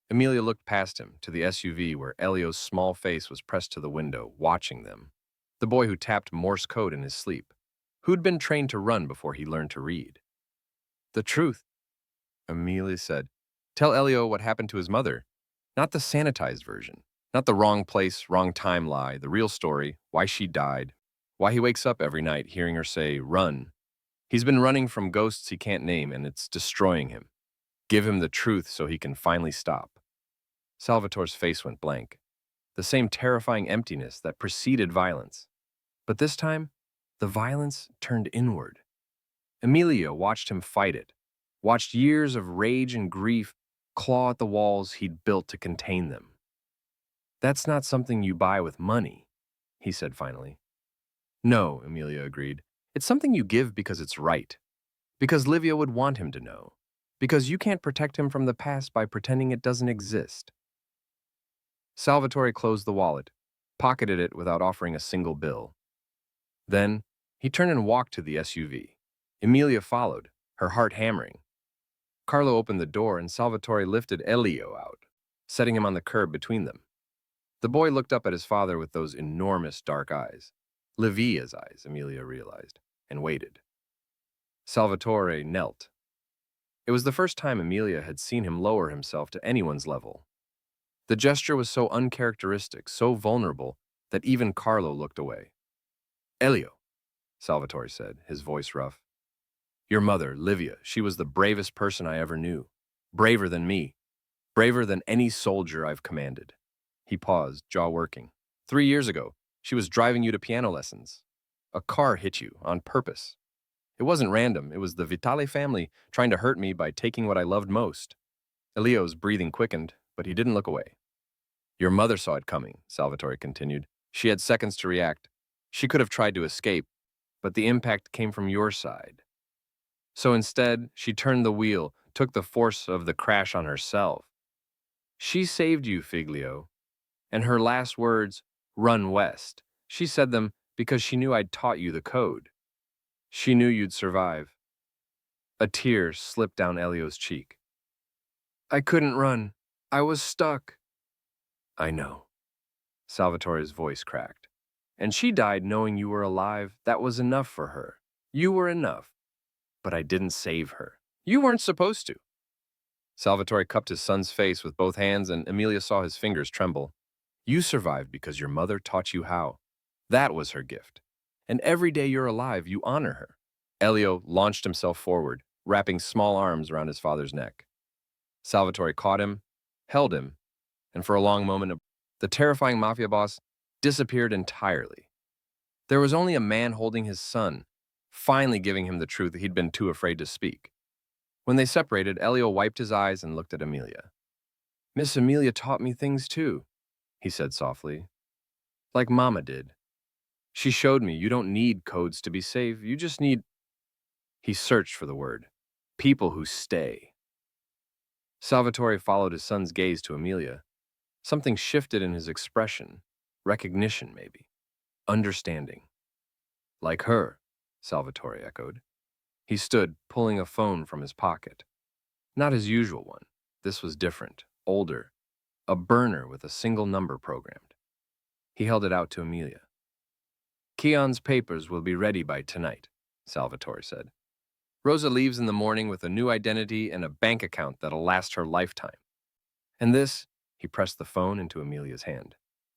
Emilia looked past him to the SUV where Elio's small face was pressed to the window, watching them. The boy who tapped Morse code in his sleep, who'd been trained to run before he learned to read. "The truth," Amelia said. "Tell Elio what happened to his mother. Not the sanitized version. Not the wrong place, wrong time lie. The real story, why she died, Why he wakes up every night hearing her say, run. He's been running from ghosts he can't name, and it's destroying him. Give him the truth so he can finally stop. Salvatore's face went blank. The same terrifying emptiness that preceded violence. But this time, the violence turned inward. Emilia watched him fight it, watched years of rage and grief claw at the walls he'd built to contain them. That's not something you buy with money, he said finally. No, Emilia agreed. It's something you give because it's right. Because Livia would want him to know. Because you can't protect him from the past by pretending it doesn't exist. Salvatore closed the wallet, pocketed it without offering a single bill. Then, he turned and walked to the SUV. Emilia followed, her heart hammering. Carlo opened the door and Salvatore lifted Elio out, setting him on the curb between them. The boy looked up at his father with those enormous dark eyes. Livia's eyes, Emilia realized, and waited. Salvatore knelt. It was the first time Emilia had seen him lower himself to anyone's level. The gesture was so uncharacteristic, so vulnerable, that even Carlo looked away. Elio, Salvatore said, his voice rough. Your mother, Livia, she was the bravest person I ever knew. Braver than me. Braver than any soldier I've commanded. He paused, jaw working. 3 years ago, she was driving you to piano lessons. A car hit you, on purpose. It wasn't random, it was the Vitale family trying to hurt me by taking what I loved most. Elio's breathing quickened, but he didn't look away. Your mother saw it coming, Salvatore continued. She had seconds to react. She could have tried to escape, but the impact came from your side. So instead, she turned the wheel, took the force of the crash on herself. She saved you, Figlio. And her last words, run west. She said them because she knew I'd taught you the code. She knew you'd survive. A tear slipped down Elio's cheek. I couldn't run. I was stuck. I know. Salvatore's voice cracked. And she died knowing you were alive. That was enough for her. You were enough. But I didn't save her. You weren't supposed to. Salvatore cupped his son's face with both hands, and Emilia saw his fingers tremble. You survived because your mother taught you how. That was her gift. And every day you're alive, you honor her. Elio launched himself forward, wrapping small arms around his father's neck. Salvatore caught him, held him, and for a long moment, the terrifying Mafia boss disappeared entirely. There was only a man holding his son, finally giving him the truth he'd been too afraid to speak. When they separated, Elio wiped his eyes and looked at Emilia. Miss Emilia taught me things too, he said softly. Like Mama did. She showed me you don't need codes to be safe, you just need... He searched for the word. People who stay. Salvatore followed his son's gaze to Emilia. Something shifted in his expression. Recognition, maybe. Understanding. Like her, Salvatore echoed. He stood, pulling a phone from his pocket. Not his usual one. This was different, older. A burner with a single number programmed. He held it out to Emilia. Keon's papers will be ready by tonight, Salvatore said. Rosa leaves in the morning with a new identity and a bank account that'll last her lifetime. And this, he pressed the phone into Emilia's hand,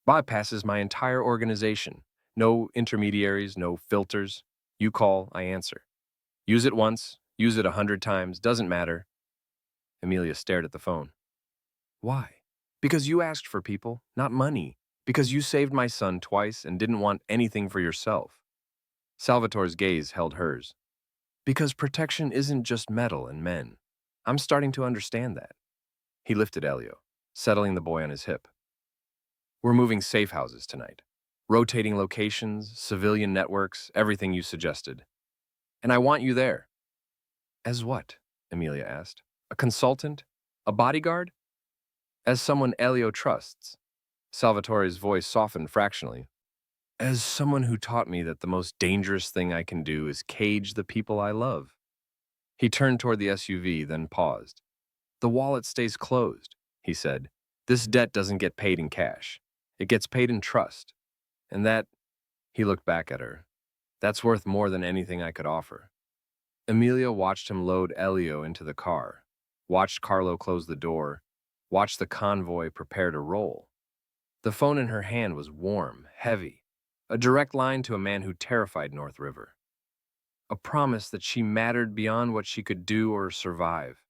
bypasses my entire organization. No intermediaries, no filters. You call, I answer. Use it once, use it 100 times, doesn't matter. Emilia stared at the phone. Why? Because you asked for people, not money. Because you saved my son twice and didn't want anything for yourself. Salvatore's gaze held hers. Because protection isn't just metal and men. I'm starting to understand that. He lifted Elio, settling the boy on his hip. We're moving safe houses tonight. Rotating locations, civilian networks, everything you suggested. And I want you there. As what? Emilia asked. A consultant? A bodyguard? As someone Elio trusts. Salvatore's voice softened fractionally. As someone who taught me that the most dangerous thing I can do is cage the people I love. He turned toward the SUV, then paused. The wallet stays closed, he said. This debt doesn't get paid in cash. It gets paid in trust. And that, he looked back at her, that's worth more than anything I could offer. Emilia watched him load Elio into the car, watched Carlo close the door, watched the convoy prepare to roll. The phone in her hand was warm, heavy, A direct line to a man who terrified North River. A promise that she mattered beyond what she could do or survive.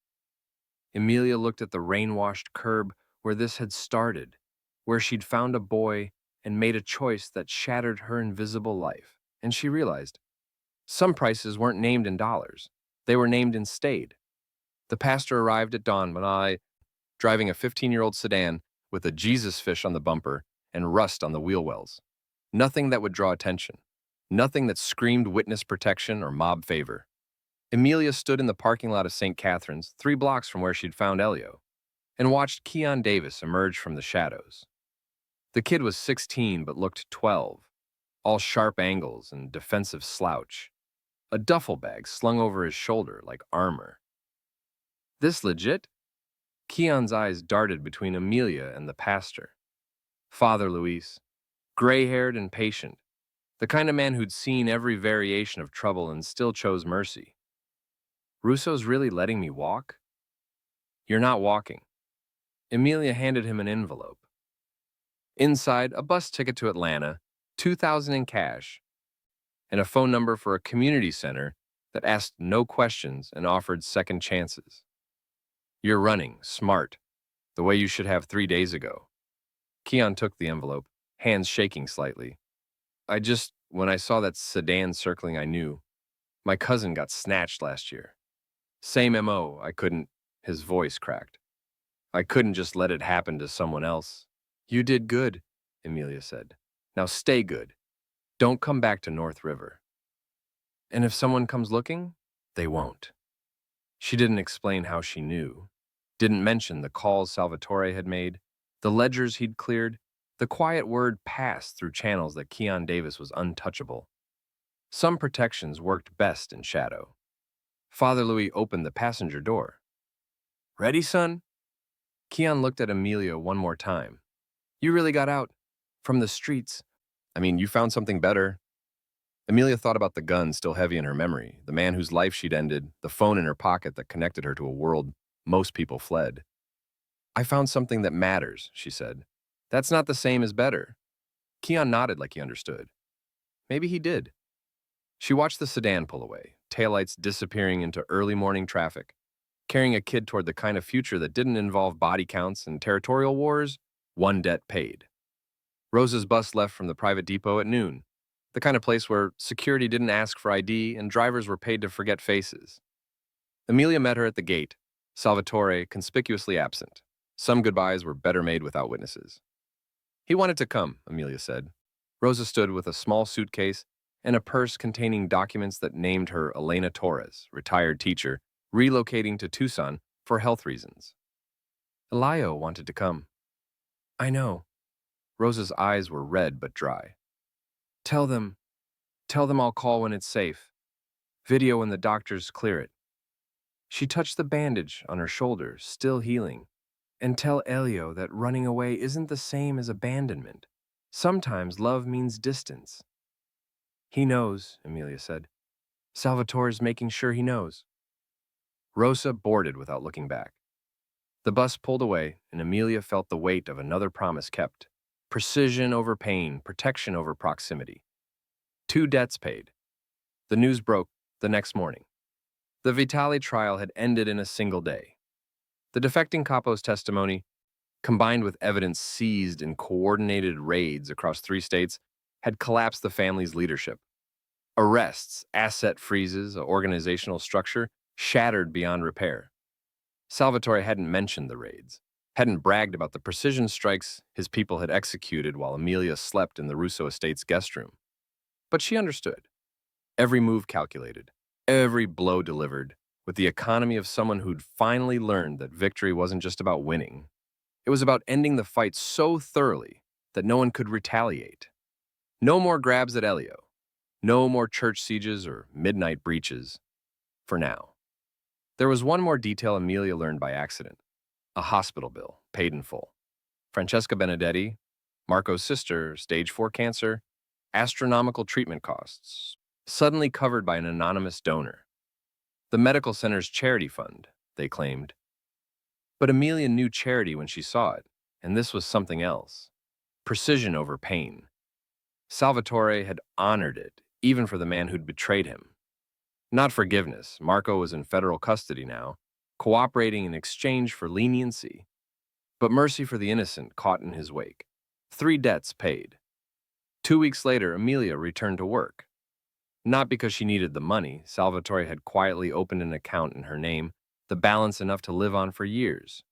Amelia looked at the rain-washed curb where this had started, where she'd found a boy and made a choice that shattered her invisible life. And she realized some prices weren't named in dollars. They were named in stayed. The pastor arrived at dawn when driving a 15-year-old sedan with a Jesus fish on the bumper and rust on the wheel wells. Nothing that would draw attention. Nothing that screamed witness protection or mob favor. Amelia stood in the parking lot of St. Catherine's, 3 blocks from where she'd found Elio, and watched Keon Davis emerge from the shadows. The kid was 16 but looked 12, all sharp angles and defensive slouch, a duffel bag slung over his shoulder like armor. This legit? Keon's eyes darted between Amelia and the pastor. Father Luis, gray-haired and patient, the kind of man who'd seen every variation of trouble and still chose mercy. Russo's really letting me walk? You're not walking. Amelia handed him an envelope. Inside, a bus ticket to Atlanta, $2,000 in cash, and a phone number for a community center that asked no questions and offered second chances. You're running, smart, the way you should have 3 days ago. Keon took the envelope, hands shaking slightly. When I saw that sedan circling, I knew. My cousin got snatched last year. Same MO, his voice cracked. I couldn't just let it happen to someone else. You did good, Amelia said. Now stay good. Don't come back to North River. And if someone comes looking, they won't. She didn't explain how she knew. Didn't mention the calls Salvatore had made, the ledgers he'd cleared. The quiet word passed through channels that Keon Davis was untouchable. Some protections worked best in shadow. Father Louis opened the passenger door. Ready, son? Keon looked at Amelia one more time. You really got out? From the streets? You found something better. Amelia thought about the gun still heavy in her memory, the man whose life she'd ended, the phone in her pocket that connected her to a world most people fled. I found something that matters, she said. That's not the same as better. Keon nodded like he understood. Maybe he did. She watched the sedan pull away, taillights disappearing into early morning traffic, carrying a kid toward the kind of future that didn't involve body counts and territorial wars, one debt paid. Rosa's bus left from the private depot at noon, the kind of place where security didn't ask for ID and drivers were paid to forget faces. Amelia met her at the gate, Salvatore conspicuously absent. Some goodbyes were better made without witnesses. He wanted to come, Amelia said. Rosa stood with a small suitcase and a purse containing documents that named her Elena Torres, retired teacher, relocating to Tucson for health reasons. Elio wanted to come. I know. Rosa's eyes were red but dry. Tell them I'll call when it's safe. Video when the doctors clear it. She touched the bandage on her shoulder, still healing. And tell Elio that running away isn't the same as abandonment. Sometimes love means distance. He knows, Amelia said. Salvatore's making sure he knows. Rosa boarded without looking back. The bus pulled away, and Amelia felt the weight of another promise kept. Precision over pain, protection over proximity. 2 debts paid. The news broke the next morning. The Vitali trial had ended in a single day. The defecting capo's testimony, combined with evidence seized in coordinated raids across 3 states, had collapsed the family's leadership. Arrests, asset freezes, organizational structure shattered beyond repair. Salvatore hadn't mentioned the raids, hadn't bragged about the precision strikes his people had executed while Amelia slept in the Russo estate's guest room. But she understood. Every move calculated, every blow delivered, with the economy of someone who'd finally learned that victory wasn't just about winning. It was about ending the fight so thoroughly that no one could retaliate. No more grabs at Elio. No more church sieges or midnight breaches. For now. There was one more detail Amelia learned by accident. A hospital bill, paid in full. Francesca Benedetti, Marco's sister, stage 4 cancer, astronomical treatment costs, suddenly covered by an anonymous donor. The medical center's charity fund, they claimed. But Amelia knew charity when she saw it, and this was something else. Precision over pain. Salvatore had honored it, even for the man who'd betrayed him. Not forgiveness. Marco was in federal custody now, cooperating in exchange for leniency, but mercy for the innocent caught in his wake. 3 debts paid. 2 weeks later, Amelia returned to work. Not because she needed the money. Salvatore had quietly opened an account in her name, the balance enough to live on for years,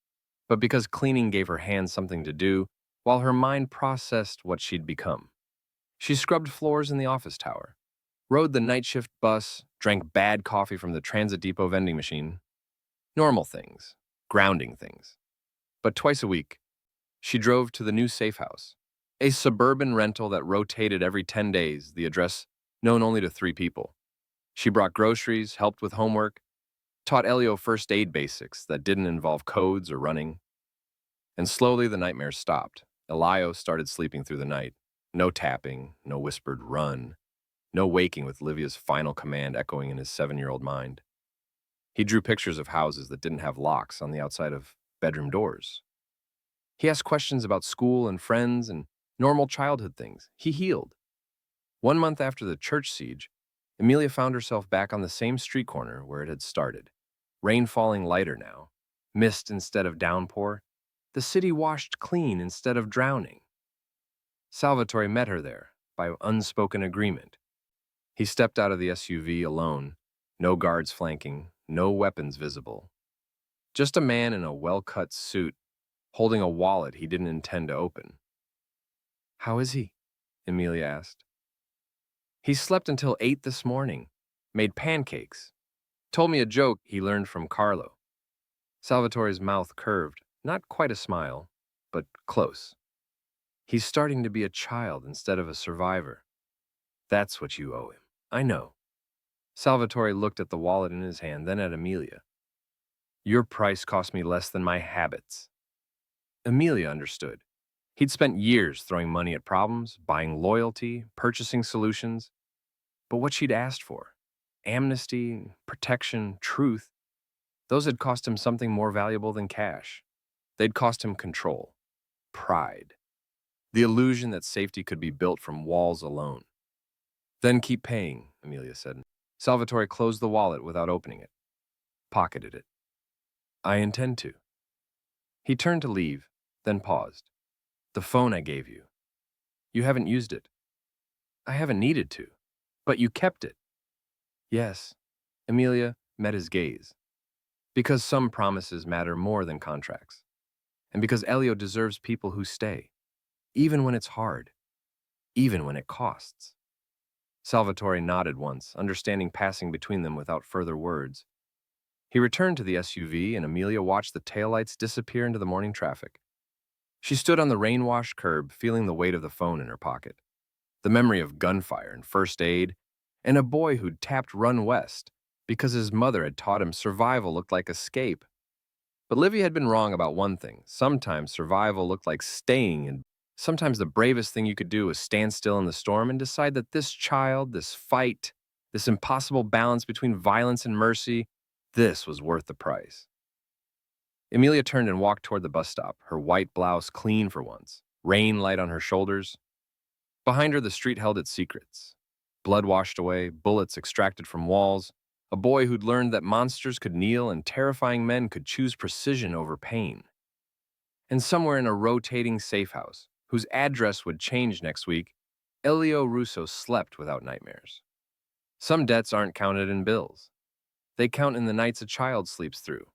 but because cleaning gave her hands something to do while her mind processed what she'd become. She scrubbed floors in the office tower, rode the night shift bus, drank bad coffee from the transit depot vending machine. Normal things, grounding things. But twice a week, she drove to the new safe house, a suburban rental that rotated every 10 days, the address known only to 3 people. She brought groceries, helped with homework, taught Elio first aid basics that didn't involve codes or running. And slowly the nightmares stopped. Elio started sleeping through the night. No tapping, no whispered run, no waking with Livia's final command echoing in his 7-year-old mind. He drew pictures of houses that didn't have locks on the outside of bedroom doors. He asked questions about school and friends and normal childhood things. He healed. 1 month after the church siege, Amelia found herself back on the same street corner where it had started. Rain falling lighter now, mist instead of downpour, the city washed clean instead of drowning. Salvatore met her there by unspoken agreement. He stepped out of the SUV alone, no guards flanking, no weapons visible. Just a man in a well-cut suit, holding a wallet he didn't intend to open. "How is he?" Amelia asked. "He slept until 8 this morning, made pancakes, told me a joke he learned from Carlo." Salvatore's mouth curved, not quite a smile, but close. "He's starting to be a child instead of a survivor. That's what you owe him." "I know." Salvatore looked at the wallet in his hand, then at Amelia. "Your price cost me less than my habits." Amelia understood. He'd spent years throwing money at problems, buying loyalty, purchasing solutions. But what she'd asked for, amnesty, protection, truth, those had cost him something more valuable than cash. They'd cost him control, pride, the illusion that safety could be built from walls alone. "Then keep paying," Amelia said. Salvatore closed the wallet without opening it, pocketed it. "I intend to." He turned to leave, then paused. "The phone I gave you. You haven't used it." "I haven't needed to." "But you kept it." "Yes." Amelia met his gaze. "Because some promises matter more than contracts. And because Elio deserves people who stay, even when it's hard, even when it costs." Salvatore nodded once, understanding passing between them without further words. He returned to the SUV, and Amelia watched the taillights disappear into the morning traffic. She stood on the rain-washed curb, feeling the weight of the phone in her pocket. The memory of gunfire and first aid, and a boy who'd tapped Run West because his mother had taught him survival looked like escape. But Livy had been wrong about one thing. Sometimes survival looked like staying, and sometimes the bravest thing you could do was stand still in the storm and decide that this child, this fight, this impossible balance between violence and mercy, this was worth the price. Amelia turned and walked toward the bus stop, her white blouse clean for once, rain light on her shoulders. Behind her, the street held its secrets. Blood washed away, bullets extracted from walls, a boy who'd learned that monsters could kneel and terrifying men could choose precision over pain. And somewhere in a rotating safe house, whose address would change next week, Elio Russo slept without nightmares. Some debts aren't counted in bills. They count in the nights a child sleeps through,